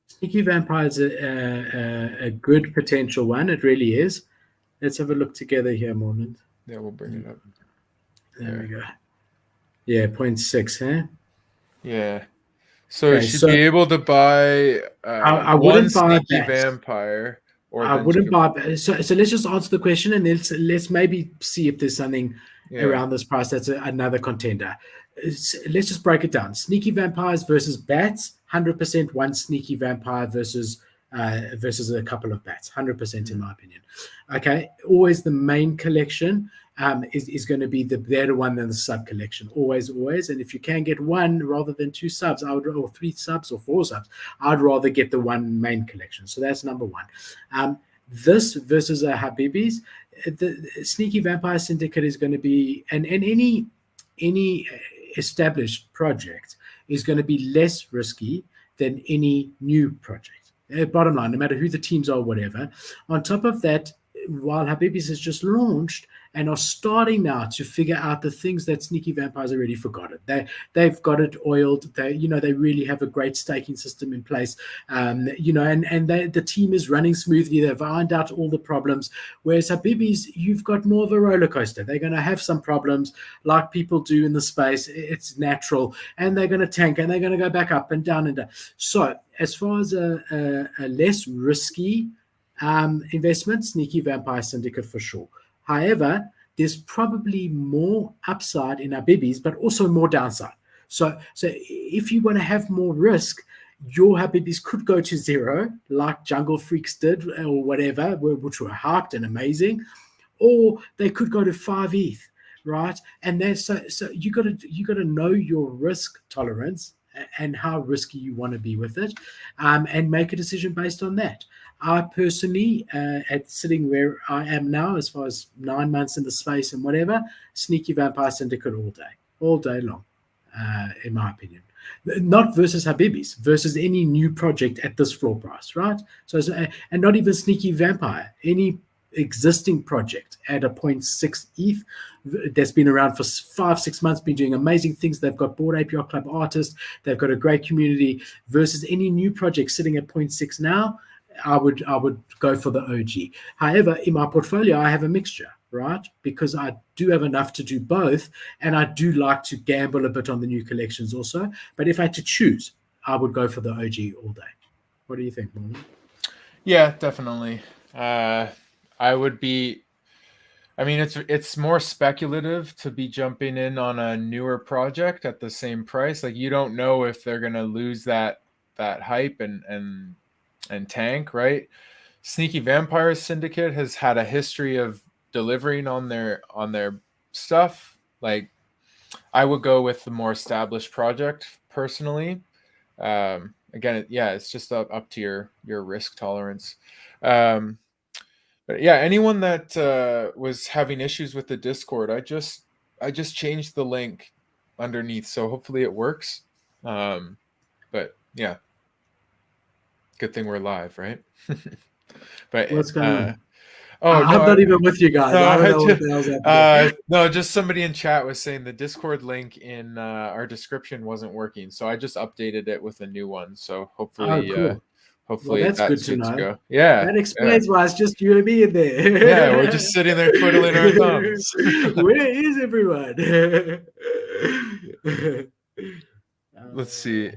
Sneaky Vampire is a good potential one. It really is. Let's have a look together here, Moreland. Yeah, we'll bring it up. There we go. Yeah, 0.6, huh? Yeah. So you should be able to buy I one wouldn't buy Sneaky Vampire Or I wouldn't buy. So let's just answer the question, and let's maybe see if there's something around this price that's another contender. Let's just break it down. Sneaky vampires versus bats. 100% one sneaky vampire versus a couple of bats. 100% in my opinion. Okay, always the main collection is going to be the better one than the sub collection. Always. And if you can get one rather than two subs, or three subs or four subs, I'd rather get the one main collection. So that's number one. This versus Habibis, the Sneaky Vampire Syndicate is going to be, and any established project is going to be less risky than any new project. Bottom line, no matter who the teams are, whatever. On top of that, while Habibis has just launched and are starting now to figure out the things that Sneaky Vampires already forgotten. They've got it oiled. They really have a great staking system in place. And the team is running smoothly. They've ironed out all the problems. Whereas Habibis, you've got more of a roller coaster. They're going to have some problems like people do in the space. It's natural. And they're going to tank and they're going to go back up and down and down. So as far as a less risky investment, Sneaky Vampire Syndicate for sure. However, there's probably more upside in Habibis, but also more downside. So if you want to have more risk, your Habibis could go to zero, like Jungle Freaks did, or whatever, which were hyped and amazing, or they could go to 5 ETH, right? And there's so you got to know your risk tolerance and how risky you want to be with it, and make a decision based on that. I personally, at sitting where I am now, as far as 9 months in the space and whatever, Sneaky Vampire Syndicate all day long, in my opinion. Not versus Habibis, versus any new project at this floor price, right? So and not even Sneaky Vampire, any existing project at a 0.6 ETH that's been around for 5-6 months, been doing amazing things. They've got Bored Ape Yacht Club artists. They've got a great community versus any new project sitting at 0.6 now. I would go for the OG. However, in my portfolio, I have a mixture, right? Because I do have enough to do both, and I do like to gamble a bit on the new collections also. But if I had to choose, I would go for the OG all day. What do you think, Morgan? Yeah, definitely. I would be. I mean, it's more speculative to be jumping in on a newer project at the same price. Like, you don't know if they're gonna lose that hype and tank, right? Sneaky Vampire Syndicate has had a history of delivering on their stuff. Like, I would go with the more established project personally. Again, it's just up to your risk tolerance. But yeah, anyone that was having issues with the Discord, I just changed the link underneath, so hopefully it works. But yeah, good thing we're live, right? But what's going on? I'm not even with you guys. I don't know what the hell's happening. No, just somebody in chat was saying the Discord link in our description wasn't working, so I just updated it with a new one. So hopefully, cool. hopefully that's good to know. go. Yeah, that explains why it's just you and me in there. Yeah, we're just sitting there twiddling our thumbs. Where is everyone? Let's see.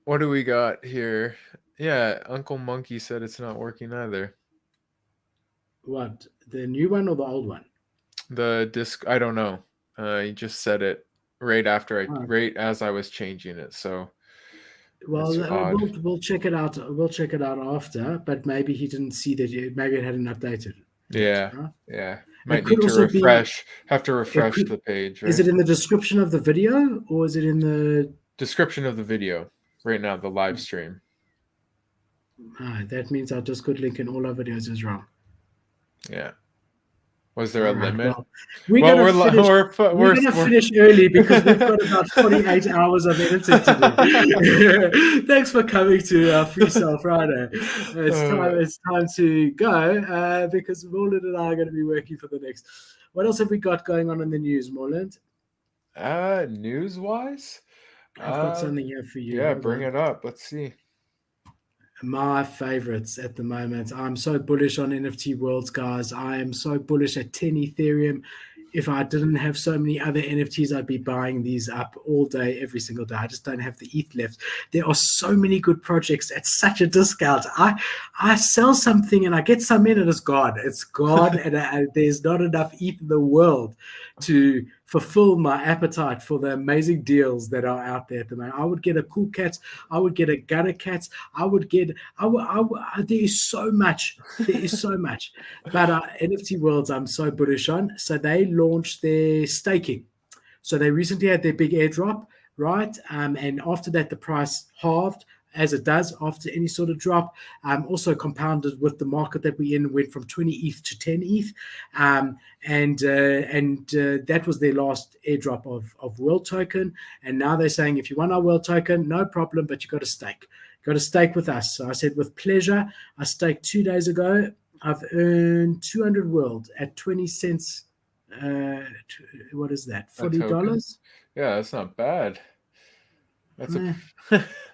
What do we got here? Yeah, Uncle Monkey said it's not working either. What? The new one or the old one? The disc, I don't know. He just said it right after right as I was changing it. So, well, we'll check it out. We'll check it out after. But maybe he didn't see that. Maybe it hadn't updated. Yeah, right? Yeah. Might need to refresh. Have to refresh the page. Right? Is it in the description of the video or is it in the description of the video right now? The live stream. That means our Discord link in all our videos is wrong. Yeah. Was there a limit? Well, we're going to finish early because we've got about 48 hours of editing to do. Thanks for coming to Freestyle Friday. It's time to go because Morland and I are going to be working for the next. What else have we got going on in the news, Morland? News-wise? I've got something here for you. Yeah, bring it up. Let's see. My favorites at the moment. I'm so bullish on NFT worlds, guys. I am so bullish at 10 Ethereum. if I didn't have so many other NFTs, I'd be buying these up all day, every single day. I just don't have the ETH left. There are so many good projects at such a discount. I sell something and I get some in and it's gone. It's gone, and there's not enough ETH in the world to fulfill my appetite for the amazing deals that are out there at the moment. I would get a Cool Cats. I would get a Gutter Cats. There is so much. There is so much. But NFT Worlds, I'm so bullish on. So they launched their staking. So they recently had their big airdrop, right? And after that, the price halved, as it does after any sort of drop. Also compounded with the market that we're in, went from 20 ETH to 10 ETH. And that was their last airdrop of World Token. And now they're saying, if you want our World Token, no problem, but you got to stake. Got to stake with us. So I said, with pleasure. I staked 2 days ago. I've earned 200 world at 20 cents. What is that? $40? Yeah, that's not bad. That's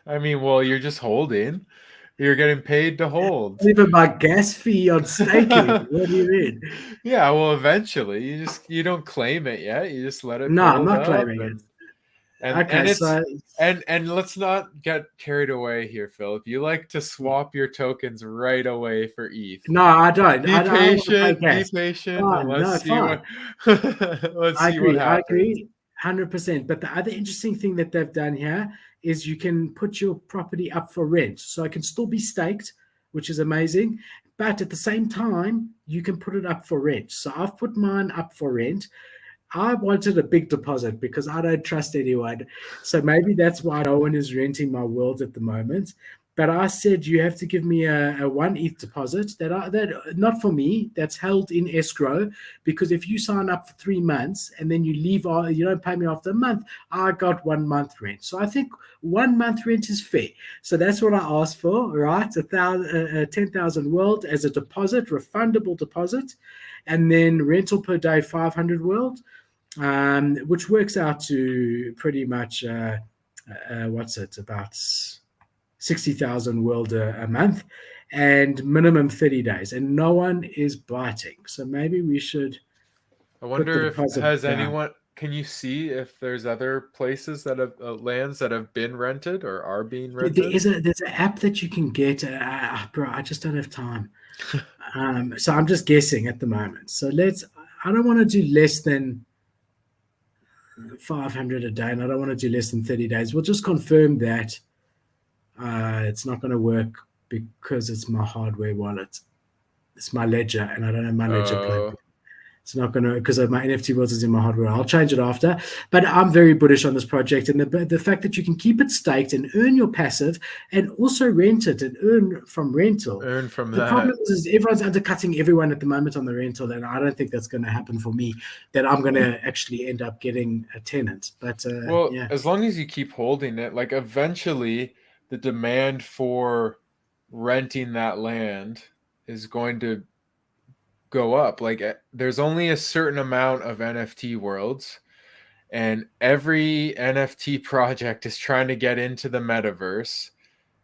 I mean, well, you're just holding. You're getting paid to hold. Even my gas fee on staking. What do you mean? Yeah, well, eventually you don't claim it yet. You just let it. No, I'm not claiming it. And let's not get carried away here, Phil. If you like to swap your tokens right away for ETH, no, I don't. Be patient. And let's see what happens. I agree, 100%. But the other interesting thing that they've done here is you can put your property up for rent, so it can still be staked, which is amazing. But at the same time, you can put it up for rent. So I've put mine up for rent. I wanted a big deposit because I don't trust anyone. So maybe that's why no one is renting my world at the moment. But I said, you have to give me a 1 ETH deposit that not for me, that's held in escrow, because if you sign up for 3 months and then you leave, you don't pay me after a month, I got 1 month rent. So I think 1 month rent is fair. So that's what I asked for, right? 10,000 world as a deposit, refundable deposit, and then rental per day 500 world. Which works out to pretty much about 60,000 world a month, and minimum 30 days, and no one is biting. So maybe we should. I wonder if anyone. Can you see if there's other places that have lands that have been rented or are being rented? There's an app that you can get. Bro, I just don't have time. So I'm just guessing at the moment. So I don't want to do less than 500 a day, and I don't want to do less than 30 days. We'll just confirm that it's not going to work because it's my hardware wallet. It's my ledger, and I don't have my ledger plugged in. It's not going to, because my NFT world is in my hardware. I'll change it after. But I'm very bullish on this project, and the fact that you can keep it staked and earn your passive, and also rent it and earn from rental. Earn from that. The problem is everyone's undercutting everyone at the moment on the rental, and I don't think that's going to happen for me. That I'm going to actually end up getting a tenant. But yeah. As long as you keep holding it, like eventually the demand for renting that land is going to go up. Like there's only a certain amount of NFT worlds, and every NFT project is trying to get into the metaverse.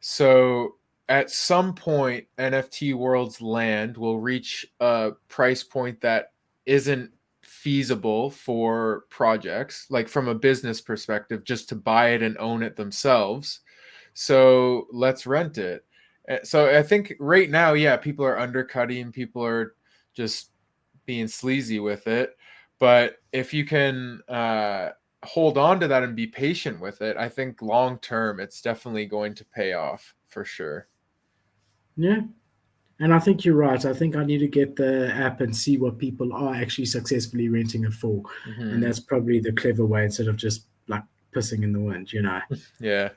So at some point, NFT worlds land will reach a price point that isn't feasible for projects, like from a business perspective, just to buy it and own it themselves. So let's rent it. So I think right now, yeah, people are undercutting, people are just being sleazy with it. But if you can hold on to that and be patient with it, I think long term it's definitely going to pay off for sure. Yeah. And I think you're right. I think I need to get the app and see what people are actually successfully renting it for. Mm-hmm. And that's probably the clever way, instead of just like pissing in the wind, Yeah.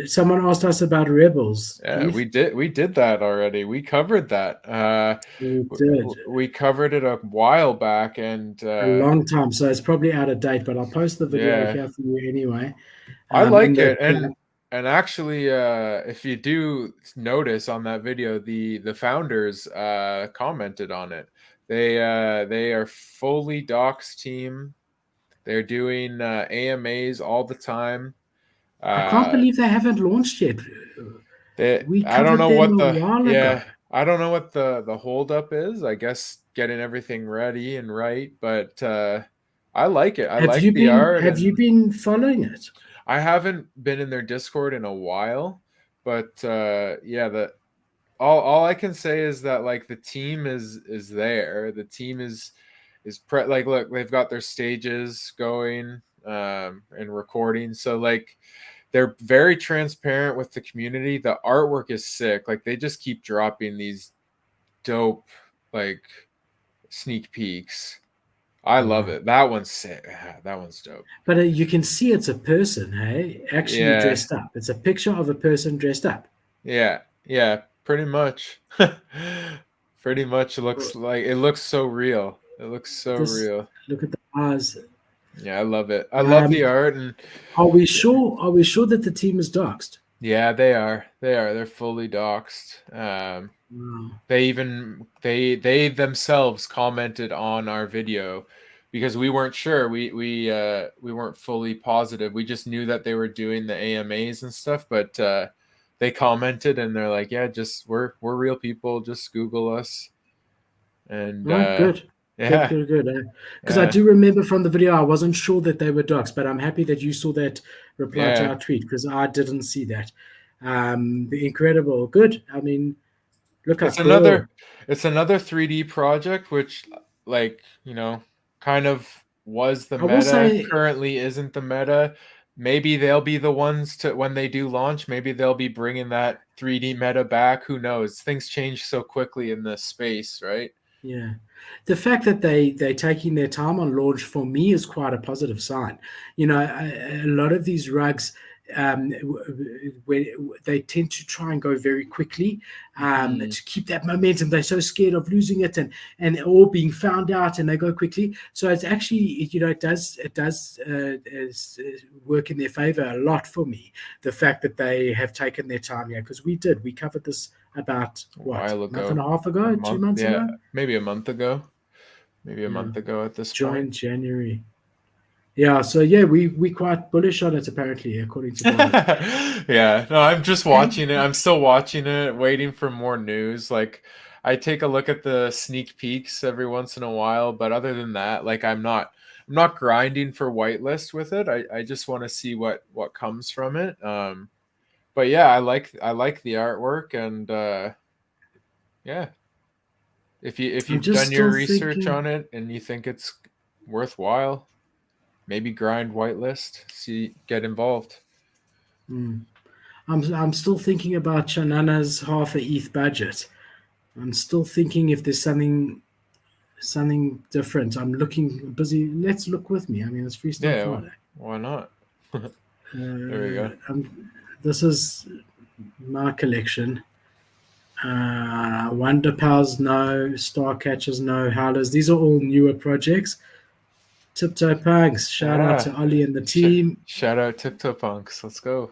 Someone asked us about Rebels. Yeah, we did that already. We covered that. We covered it a while back, and a long time. So it's probably out of date, but I'll post the video here for you anyway. I like it. And actually, if you do notice on that video, the founders commented on it. They are fully docs team. They're doing AMAs all the time. I can't believe they haven't launched yet. I don't know what the holdup is. I guess getting everything ready and right, but I like it. I Have like you the been art, have you and been following it? I haven't been in their Discord in a while, but yeah, the all I can say is that like the team is there. The team is like, look, they've got their stages going and recording. So like they're very transparent with the community. The artwork is sick. Like they just keep dropping these dope like sneak peeks. I love Wow. it. That one's sick. That one's dope. But you can see it's a person, hey, actually Yeah. dressed up. It's a picture of a person dressed up. Yeah. Yeah. Pretty much. Pretty much looks like it looks so real. It looks so This real. look at the eyes. Yeah, I love it. I love the art, and Are we sure? Are we sure that the team is doxed? yeah, they are. They are. They're fully doxed. Wow. They themselves commented on our video because we weren't sure. We weren't fully positive. We just knew that they were doing the AMAs and stuff, but they commented and they're like, "Yeah, just we're real people. Just Google us." And Right, good. Good, yeah, good, good. Because I yeah, do remember from the video, I wasn't sure that they were doxed, but I'm happy that you saw that reply to yeah. our tweet because I didn't see that. Incredible. Good. I mean, look how It's cool. another it's another 3D project which like, kind of was the I will meta, say, currently isn't the meta. Maybe they'll be the ones to when they do launch, maybe they'll be bringing that 3D meta back. Who knows? Things change so quickly in this space, right? yeah, the fact that they're taking their time on launch for me is quite a positive sign. A lot of these rugs, where they tend to try and go very quickly Mhm. to keep that momentum. They're so scared of losing it and all being found out, and they go quickly. So it's actually, it does work in their favor a lot for me. The fact that they have taken their time here, because we covered this about A what, while month and ago. a half A ago, two month, months yeah, ago. maybe a month ago. Maybe a Yeah, month ago at this point. joined January. Yeah, so yeah, we quite bullish on it apparently, according to Bonnie. Yeah, no, I'm just And watching it. I'm still watching it, waiting for more news. Like, I take a look at the sneak peeks every once in a while, but other than that, like, I'm not grinding for whitelist with it. I just want to see what comes from it. But yeah, I like the artwork, and yeah, if I'm you've just done your still research thinking. on it and you think it's worthwhile, maybe grind whitelist, see, get involved. hmm, I'm still thinking about Chanana's half a ETH budget. I'm still thinking if there's something different. I'm looking busy. Let's look with me. I mean, it's Freestyle Yeah, Friday. why not? There we go. This is my collection. Wonder Pals, no. Star Catchers, no. Howlers. These are all newer projects. Tiptoe Punks. Shout out Yeah. to Ollie and the team. Shout out Tiptoe Punks. Let's go.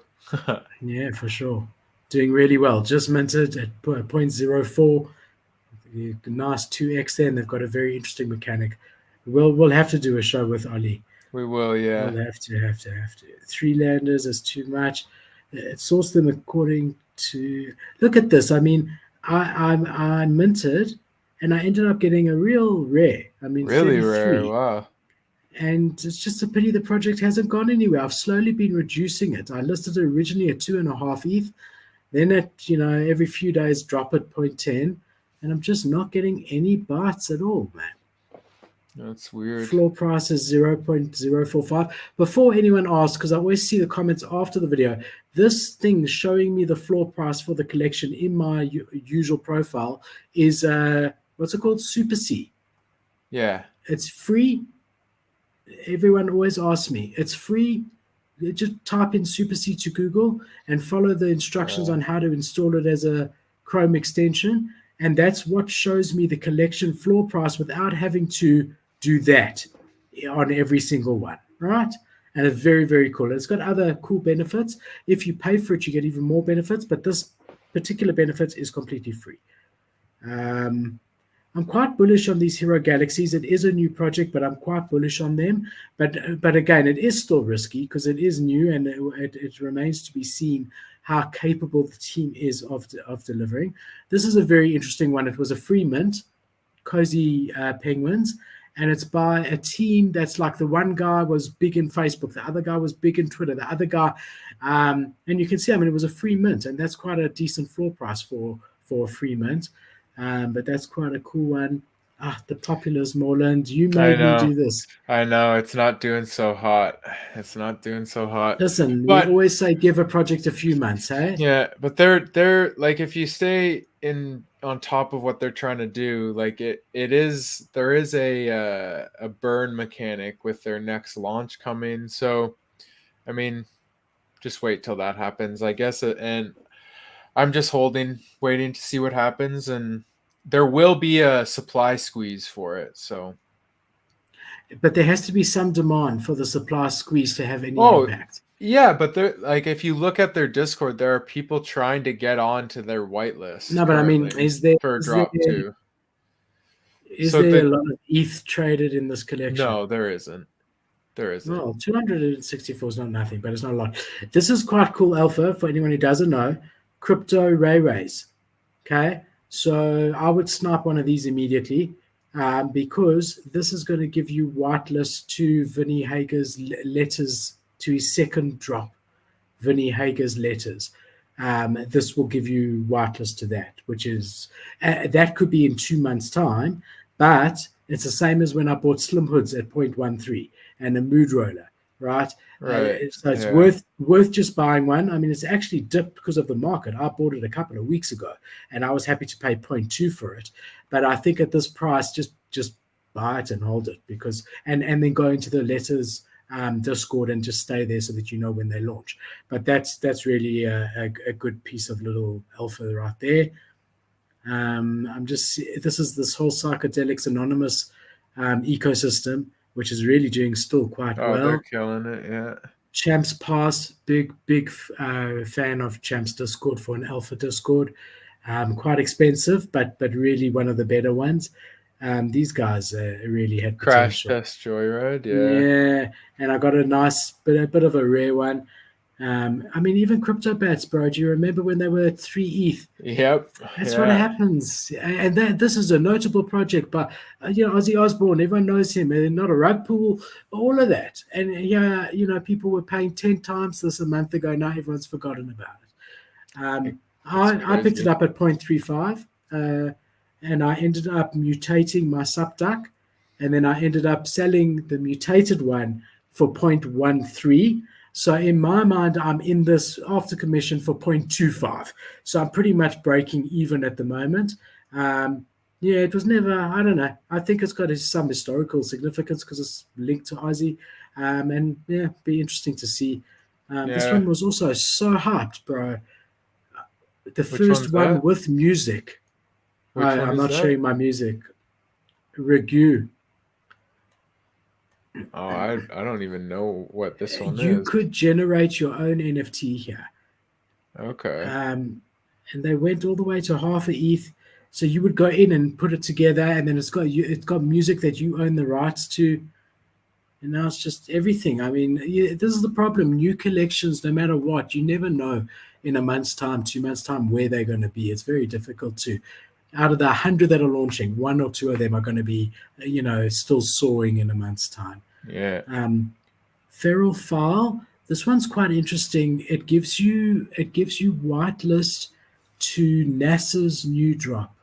Yeah, for sure. Doing really well. Just minted at point 0.04. Nice 2x there, and they've got a very interesting mechanic. We'll have to do a show with Ollie. We will, yeah. We'll have to. Three landers is too much. It sourced them according to. Look at this. I mean, I minted, and I ended up getting a real rare. I mean, Really rare. 33. Wow. And it's just a pity the project hasn't gone anywhere. I've slowly been reducing it. I listed it originally at 2.5 ETH, then at every few days drop at point 0.10, and I'm just not getting any bites at all, man. That's weird. Floor price is 0.045. Before anyone asks, because I always see the comments after the video, this thing showing me the floor price for the collection in my usual profile is what's it called? Super C. Yeah. It's free. Everyone always asks me. It's free. Just type in Super C to Google and follow the instructions on how to install it as a Chrome extension. And that's what shows me the collection floor price without having to do that on every single one, right? And it's very, very cool. It's got other cool benefits. If you pay for it, you get even more benefits, but this particular benefit is completely free. I'm quite bullish on these Hero Galaxies. It is a new project, but I'm quite bullish on them. But again, it is still risky because it is new, and it remains to be seen how capable the team is of delivering. This is a very interesting one. It was a free mint. Cozy Penguins, and it's by a team that's like the one guy was big in Facebook, the other guy was big in Twitter, the other guy, and you can see, I mean, it was a free mint, and that's quite a decent floor price for a free mint. But that's quite a cool one. The Populars, Morland, you made me do this. I know it's not doing so hot. It's not doing so hot. Listen, but we always say give a project a few months, hey? Yeah, but they're like, if you stay on top of what they're trying to do, like there is a burn mechanic with their next launch coming. So, I mean, just wait till that happens, I guess. And I'm just waiting to see what happens, and there will be a supply squeeze for it. So, but there has to be some demand for the supply squeeze to have any impact. Yeah, but like, if you look at their Discord, there are people trying to get onto their whitelist. No, but I mean, is there for drop too? Is there a lot of ETH traded in this collection? No, there isn't. There isn't. Well, 264 is not nothing, but it's not a lot. This is quite cool alpha for anyone who doesn't know. Crypto Ray Rays. Okay, so I would snipe one of these immediately. Because this is going to give you whitelist to Vinny Hager's letters, to his second drop, Vinny Hager's letters. This will give you whitelist to that, which is, that could be in 2 months' time, but it's the same as when I bought Slim Hoods at 0.13 and a Mood Roller, right? So it's worth just buying one. I mean, it's actually dipped because of the market. I bought it a couple of weeks ago, and I was happy to pay 0.2 for it. But I think at this price, just buy it and hold it, because and then go into the letters Discord and just stay there so that you know when they launch. But that's really a good piece of little alpha right there. This is this whole Psychedelics Anonymous ecosystem, which is really doing still quite well. They're killing it, yeah. Champs Pass, big fan of Champs Discord for an alpha Discord. Quite expensive, but really one of the better ones. These guys really had potential. Crash Test Joyride, yeah. And I got a nice bit of a rare one. I mean, even Crypto Bats, bro. Do you remember when they were at 3 ETH? Yep. That's what happens. And this is a notable project, but Ozzy Osbourne, everyone knows him, and not a rug pull, all of that. And people were paying 10 times this a month ago. Now everyone's forgotten about it. I picked it up at 0.35, and I ended up mutating my subduck, and then I ended up selling the mutated one for 0.13. So in my mind, I'm in this after commission for 0.25. So I'm pretty much breaking even at the moment. It was never, I don't know. I think it's got some historical significance because it's linked to Ozzy. Be interesting to see. This one was also so hyped, bro. The first one with music. I'm not showing my music. Regu. Oh, I don't even know what this one is. You could generate your own NFT here. Okay. And they went all the way to half a ETH. So you would go in and put it together, and then it's got music that you own the rights to. And now it's just everything. I mean, this is the problem. New collections, no matter what, you never know in a month's time, 2 months' time, where they're going to be. It's very difficult to. Out of the 100 that are launching, 1 or 2 of them are going to be, still soaring in a month's time. Yeah. Feral File. This one's quite interesting. It gives you whitelist to NASA's new drop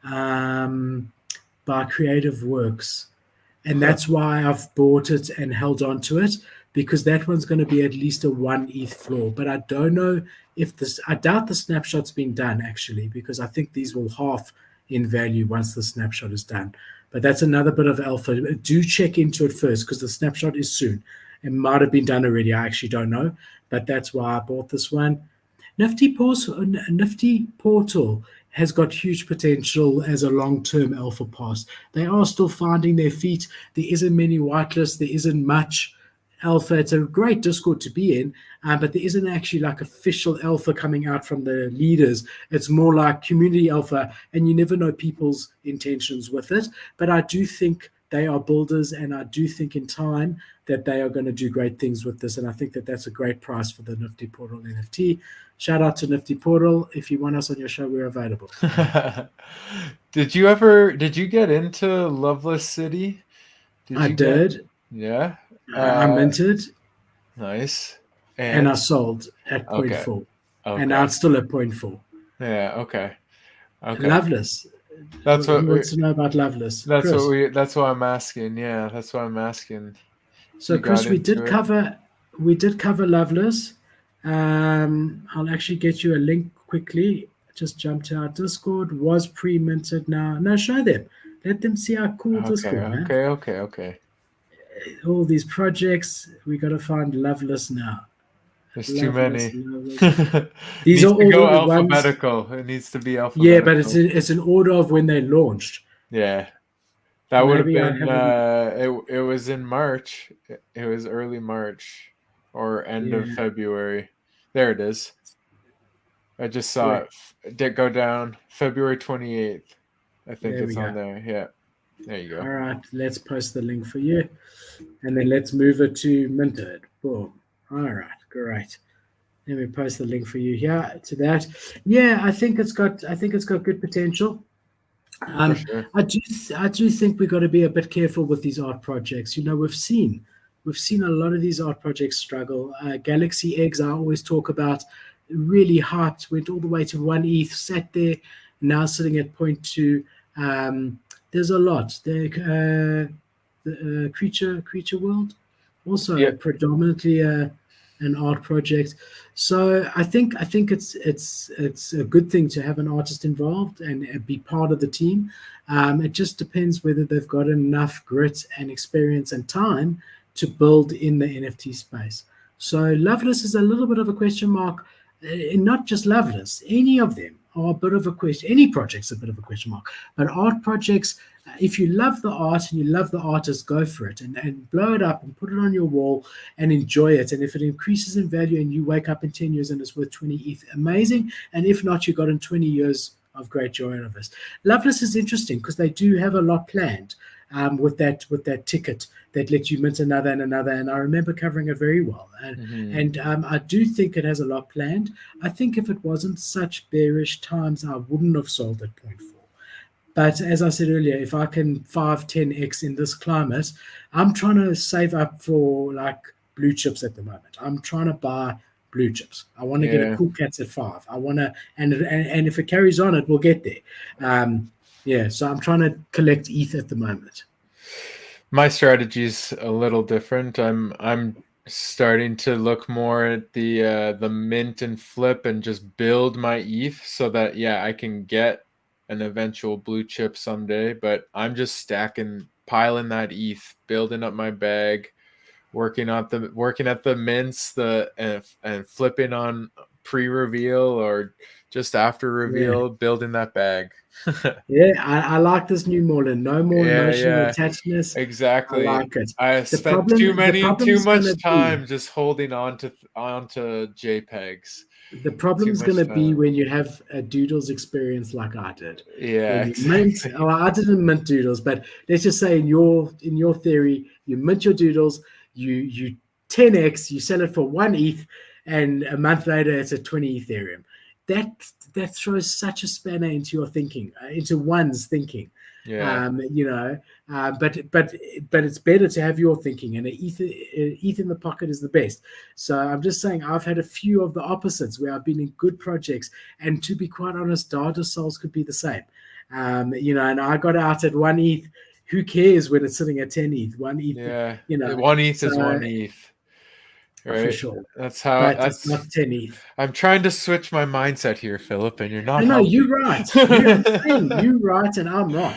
by Creative Works, and that's why I've bought it and held on to it, because that one's going to be at least a 1 ETH floor. But I don't know if I doubt the snapshot's been done, actually, because I think these will half in value once the snapshot is done. But that's another bit of alpha. Do check into it first, because the snapshot is soon. It might have been done already. I actually don't know. But that's why I bought this one. Nifty Portal has got huge potential as a long-term alpha pass. They are still finding their feet. There isn't many whitelists. There isn't much alpha. It's a great Discord to be in, but there isn't actually like official alpha coming out from the leaders. It's more like community alpha, and you never know people's intentions with it. But I do think they are builders, and I do think in time that they are going to do great things with this, and I think that that's a great price for the Nifty Portal NFT. Shout out to Nifty Portal. If you want us on your show, we're available. Did you get into Loveless City? I did. Yeah. I minted. Nice. And I sold at 0.4. Okay. And now it's still at 0.4. Yeah, okay. Loveless. That's what Who wants to know about Loveless? That's Chris. That's why I'm asking. Yeah, that's why I'm asking. So Chris, we did cover Loveless. I'll actually get you a link quickly. Just jump to our Discord. Was pre-minted now. No, show them. Let them see our cool Discord, man. Okay. All these projects, we got to find Loveless now. There's too many. These are all go the alphabetical. Ones. It needs to be alphabetical. Yeah, but it's an order of when they launched. Yeah, that would have been. It was in March. It was early March or end of February. There it is. I just saw it. Did go down February 28th. I think it's on there. Yeah. There you go. All right, let's post the link for you, and then let's move it to minted. Boom. All right, great. Let me post the link for you here to that. Yeah, I think it's got good potential. For sure. I do think we've got to be a bit careful with these art projects. You know, we've seen a lot of these art projects struggle. Galaxy Eggs, I always talk about, really hyped, went all the way to 1 ETH, sat there, now sitting at 0.2. There's a lot. The Creature World, also predominantly an art project. So I think it's a good thing to have an artist involved and be part of the team. It just depends whether they've got enough grit and experience and time to build in the NFT space. So Loveless is a little bit of a question mark, and not just Loveless, any of them are a bit of a question. Any project's a bit of a question mark. But art projects, if you love the art and you love the artist, go for it and blow it up and put it on your wall and enjoy it. And if it increases in value and you wake up in 10 years and it's worth 20 ETH, amazing. And if not, you got in 20 years of great joy out of this. Loveless is interesting because they do have a lot planned with that ticket that lets you mint another and another. And I remember covering it very well. And I do think it has a lot planned. I think if it wasn't such bearish times, I wouldn't have sold at 0.4. But as I said earlier, if I can 5-10x in this climate, I'm trying to save up for like blue chips at the moment. I'm trying to buy blue chips. I want to get a Cool Cats at 5. I want to, and if it carries on, it will get there. So I'm trying to collect ETH at the moment. My strategy's a little different. I'm starting to look more at the mint and flip and just build my ETH so that I can get an eventual blue chip someday. But I'm just piling that ETH, building up my bag, working at the mints, and flipping on pre-reveal or just after reveal, building that bag. I like this new model. No more emotional attachments. Exactly. I like it. I spent too much time just holding onto JPEGs. The problem's going to be when you have a Doodles experience like I did. Yeah. I didn't mint Doodles, but let's just say in your theory, you mint your Doodles, you 10x, you sell it for 1 ETH, and a month later it's at 20 Ethereum. That throws such a spanner into your thinking, into one's thinking. But it's better to have your thinking, and an ETH in the pocket is the best. So I'm just saying, I've had a few of the opposites where I've been in good projects, and to be quite honest, data souls could be the same. And I got out at 1 ETH. Who cares when it's sitting at 10 ETH? 1 ETH. 1 ETH is 1 ETH. Right. For sure. That's it's not 10 ETH. I'm trying to switch my mindset here, Philip, and you're not. No, you're right. You're right, and I'm wrong.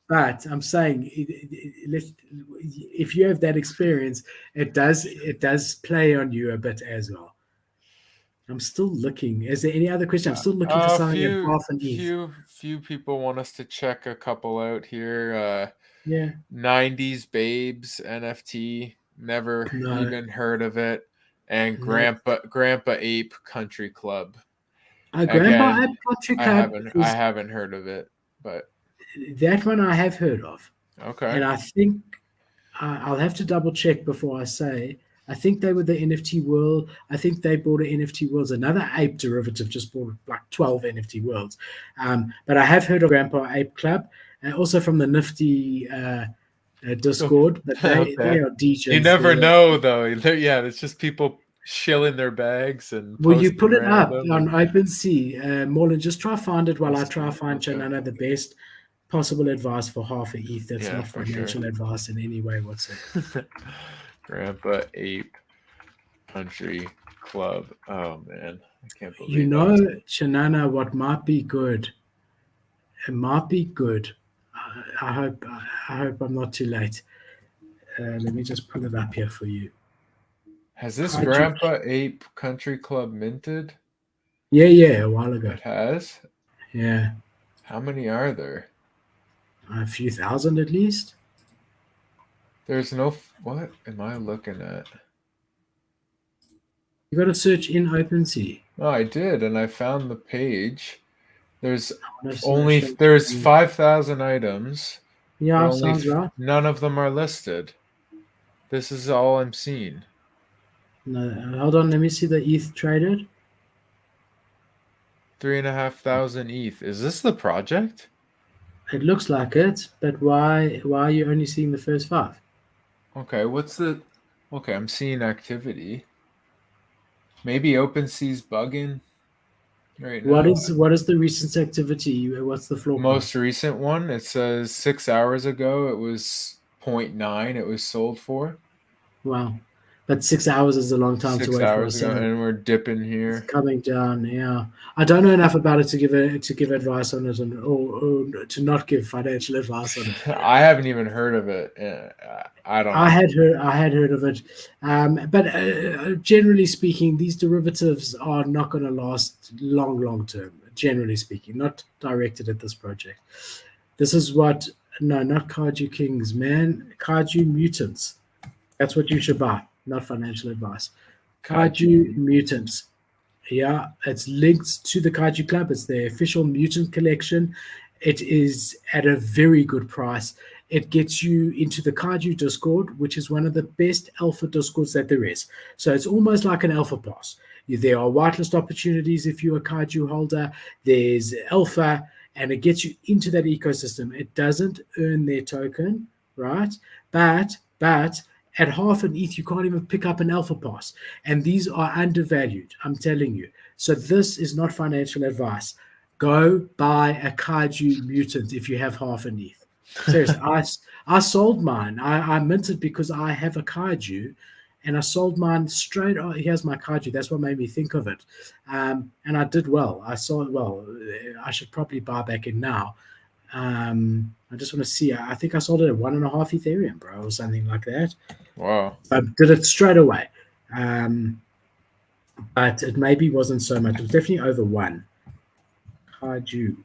But I'm saying, if you have that experience, it does play on you a bit as well. I'm still looking. Is there any other question? I'm still looking for something at half an ETH. Few people want us to check a couple out here. 90s Babes NFT. Never even heard of it. And Grandpa Ape Country Club. Grandpa Ape Country Club. I haven't heard of it, but that one I have heard of. Okay. And I think I'll have to double check before I say. I think they were the NFT World. I think they bought an NFT Worlds. Another ape derivative just bought like 12 NFT Worlds. But I have heard of Grandpa Ape Club, and also from the Nifty Discord. But they are DJs. You never know, though. Yeah, it's just people shilling their bags and. Will you put it up and... on OpenSea, Morland? Just try find it while I try find Chanana the best possible advice for half a ETH. That's not financial advice in any way whatsoever. Grandpa Ape Country Club. Oh man, I can't believe. You know, Chanana, what might be good? It might be good. I hope I'm not too late. Let me just pull it up here for you. Has this Grandpa Ape Country Club minted? Yeah, a while ago. It has? Yeah. How many are there? A few thousand at least. There's no... What am I looking at? You got to search in OpenSea. Oh, I did, and I found the page. There's 5,000 items. Yeah, sounds right. None of them are listed. This is all I'm seeing. No, hold on. Let me see the ETH traded. 3,500 ETH. Is this the project? It looks like it, but why are you only seeing the first 5? Okay, what's the... Okay, I'm seeing activity. Maybe OpenSea's bugging right now. What is the recent activity? What's the floor? Most recent one, it says 6 hours ago it was 0.9 it was sold for. Wow. But 6 hours is a long time to wait for a sale. And we're dipping here. It's coming down, yeah. I don't know enough about it to give advice on it, or to not give financial advice on it. I haven't even heard of it. I don't know. I had heard of it, but generally speaking, these derivatives are not going to last long term. Generally speaking, not directed at this project. This is not Kaiju Kings, man. Kaiju Mutants. That's what you should buy. Not financial advice. Kaiju Mutants. Yeah, it's linked to the Kaiju Club. It's the official mutant collection. It is at a very good price. It gets you into the Kaiju Discord, which is one of the best alpha Discords that there is. So it's almost like an alpha pass. There are whitelist opportunities if you're a Kaiju holder. There's alpha, and it gets you into that ecosystem. It doesn't earn their token, right? But at half an ETH, you can't even pick up an alpha pass. And these are undervalued, I'm telling you. So this is not financial advice. Go buy a Kaiju Mutant if you have half an ETH. Seriously, I sold mine. I minted because I have a Kaiju, and I sold mine straight. Oh, here's my Kaiju. That's what made me think of it. And I did well. I sold well. I should probably buy back in now. I just want to see. I think I sold it at 1.5 Ethereum, bro, or something like that. Wow. I did it straight away. But it maybe wasn't so much. It was definitely over 1. Kaiju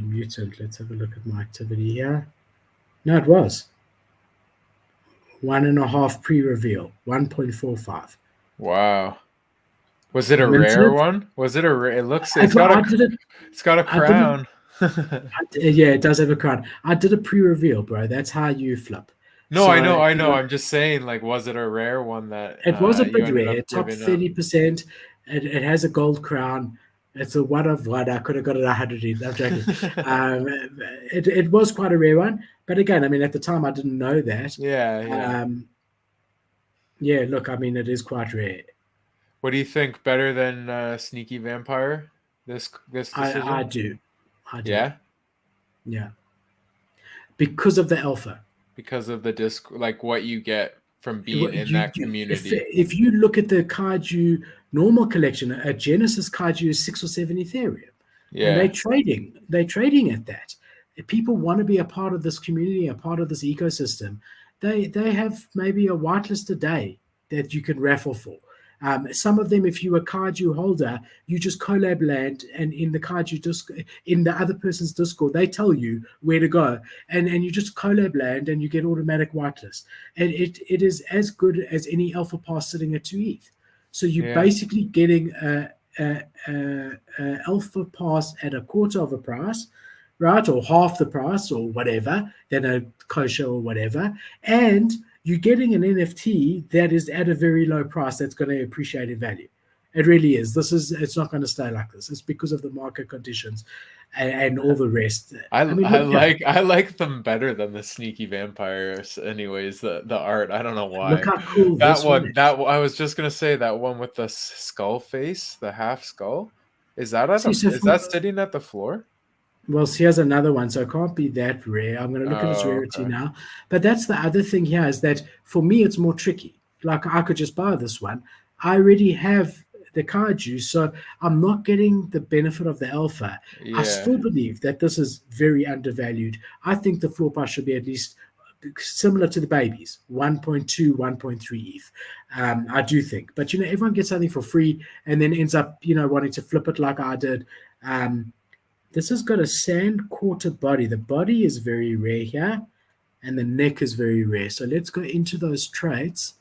Mutant. Let's have a look at my activity here. No, it was 1.5 pre-reveal, 1.45. Wow. Was it a rare one? Was it a rare? It looks. It's got a crown. Yeah, it does have a crown. I did a pre-reveal, bro. That's how you flip. No, so, I know. I'm just saying, like, was it a rare one that it was a bit rare? Top 30%. It has a gold crown. It's a one of one. I could have got it 100. I'm joking. It was quite a rare one, but again, I mean, at the time, I didn't know that. Yeah. Yeah. Look, I mean, it is quite rare. What do you think? Better than Sneaky Vampire? This decision? I do. Yeah. Yeah. Because of the alpha. Because of the disc, like what you get from being in that community. If you look at the Kaiju normal collection, a Genesis Kaiju is 6 or 7 Ethereum. Yeah. And they're trading at that. If people want to be a part of this community, a part of this ecosystem, they have maybe a whitelist a day that you can raffle for. Some of them, if you're a Kaiju holder, you just collab land, and in the Kaiju in the other person's Discord, they tell you where to go, and you just collab land, and you get automatic whitelist. And it is as good as any alpha pass sitting at 2 ETH. So you're basically getting a alpha pass at a quarter of a price right? Or half the price or whatever than a kosher or whatever. And you're getting an NFT that is at a very low price that's going to appreciate in value. It really is. It's not going to stay like this. It's because of the market conditions and all the rest. I mean, I like them better than the sneaky vampires. Anyways, the art. I don't know why. Look how cool that one. That I was just gonna say that one with the skull face, the half skull. Is that is that sitting at the floor? Well, here's another one, so it can't be that rare. I'm going to look at its rarity now. But that's the other thing here is that for me, it's more tricky. Like I could just buy this one. I already have the kaiju, so I'm not getting the benefit of the alpha. Yeah. I still believe that this is very undervalued. I think the floor price should be at least similar to the babies, 1.2, 1.3 ETH. I do think. But, everyone gets something for free and then ends up, wanting to flip it like I did. This has got a sand quarter body. The body is very rare here, and the neck is very rare. So let's go into those traits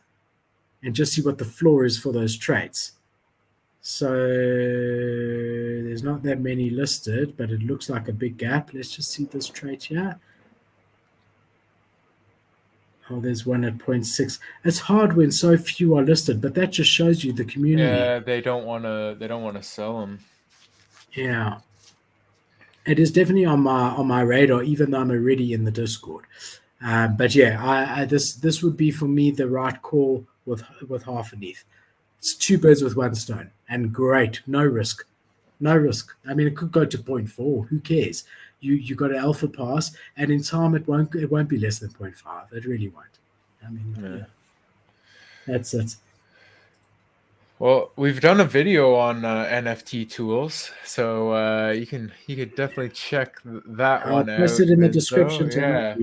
and just see what the floor is for those traits. So there's not that many listed, but it looks like a big gap. Let's just see this trait here. Oh, there's one at 0.6. It's hard when so few are listed, but that just shows you the community. Yeah, they don't want to sell them. Yeah. It is definitely on my radar, even though I'm already in the Discord. But yeah, this would be for me the right call with half an ETH. It's 2 birds with 1 stone, and great, no risk. I mean, it could go to 0.4. Who cares? You got an alpha pass, and in time it won't be less than 0.5. It really won't. I mean, yeah. That's it. Well, we've done a video on NFT tools, so you could definitely check that one out. I'll post it in the description. Yeah,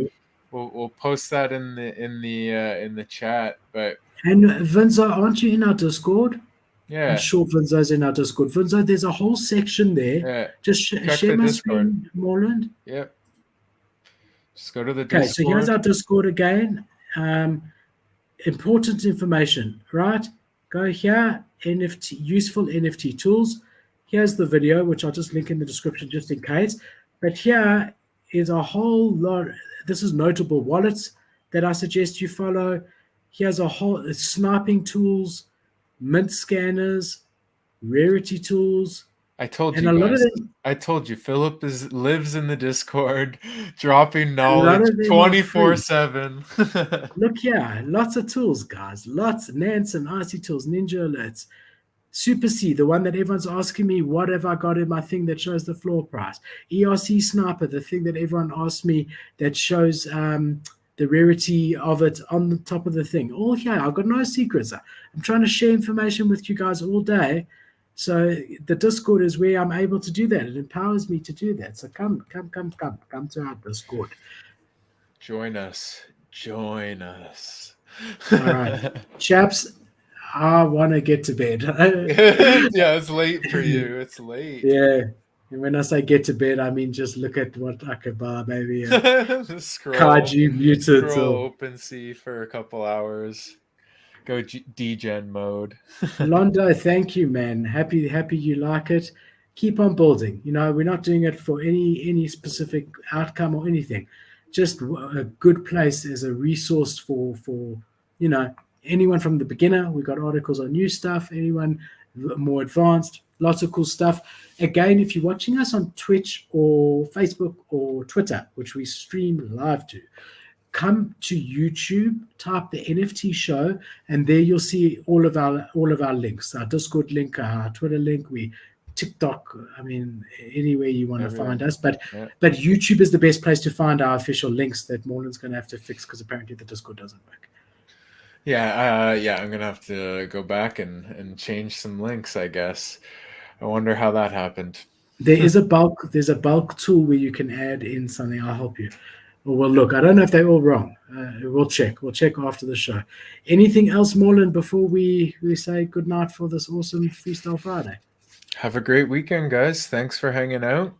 we'll post that in the chat. But Vinzo, aren't you in our Discord? Yeah, I'm sure Vinzo's in our Discord. Vinzo, there's a whole section there. Yeah. Just share my screen, Morland. Yep. Just go to the Discord. Okay, so here's our Discord again. Important information, right? Go here, NFT, useful NFT tools. Here's the video, which I'll just link in the description just in case. But here is a whole lot. This is notable wallets that I suggest you follow. Here's a whole sniping tools, mint scanners, rarity tools. I told you guys. I told you, Philip lives in the Discord, dropping knowledge 24/7. Look here, lots of tools, guys. Lots. Nansen, IC tools, Ninja alerts, Super C, the one that everyone's asking me, what have I got in my thing that shows the floor price? ERC Sniper, the thing that everyone asks me that shows the rarity of it on the top of the thing. All here, I've got no secrets. I'm trying to share information with you guys all day. So the Discord is where I'm able to do that. It empowers me to do that. So come to our Discord. Join us. All right, chaps. I want to get to bed. Yeah, it's late for you. It's late. Yeah. And when I say get to bed, I mean just look at what I could buy. Maybe Kaiju muted. Scroll OpenSea for a couple hours. Go degen mode. Londo, thank you, man. Happy you like it. Keep on building. We're not doing it for any specific outcome or anything. Just a good place as a resource for anyone from the beginner. We've got articles on new stuff. Anyone more advanced, lots of cool stuff. Again, if you're watching us on Twitch or Facebook or Twitter, which we stream live to, come to YouTube, type the NFT show, and there you'll see all of our links. Our Discord link, our Twitter link, TikTok. I mean, anywhere you want to find us. But YouTube is the best place to find our official links that Morland's going to have to fix because apparently the Discord doesn't work. Yeah, I'm gonna have to go back and change some links, I guess. I wonder how that happened. There's a bulk tool where you can add in something. I'll help you. Well, look, I don't know if they're all wrong. We'll check after the show. Anything else, Morland, before we say goodnight for this awesome Freestyle Friday? Have a great weekend, guys. Thanks for hanging out.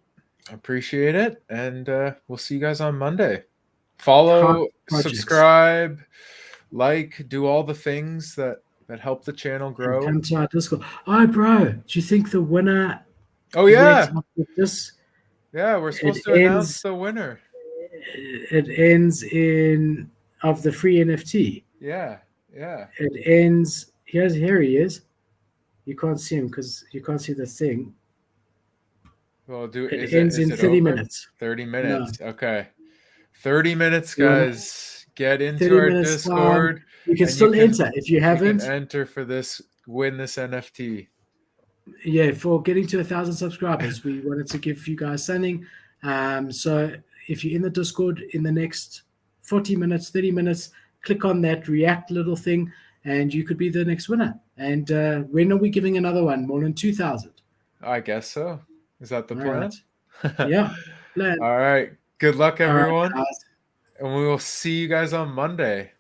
I appreciate it. And we'll see you guys on Monday. Follow, subscribe, do all the things that help the channel grow. And come to our Discord. Oh, bro, do you think the winner? Oh, yeah. Yeah, we're supposed to announce the winner. It ends in of the free NFT. Yeah, yeah. It ends here he is. You can't see him because you can't see the thing. Well, It ends in 30 over? minutes. 30 minutes. No. Okay. 30 minutes, guys. Get into 30 our minutes Discord. Time. You can still enter if you haven't. You can enter for this, win this NFT. Yeah, for getting to 1,000 subscribers, we wanted to give you guys something. So if you're in the Discord in the next 40 minutes, 30 minutes, click on that react little thing, and you could be the next winner. And when are we giving another one? More than 2,000? I guess so. Is that the plan? Right. Yeah. Plan. All right. Good luck, everyone. Right, and we will see you guys on Monday.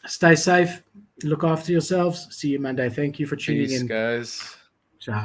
Stay safe. Look after yourselves. See you Monday. Thank you for tuning in. Peace, guys.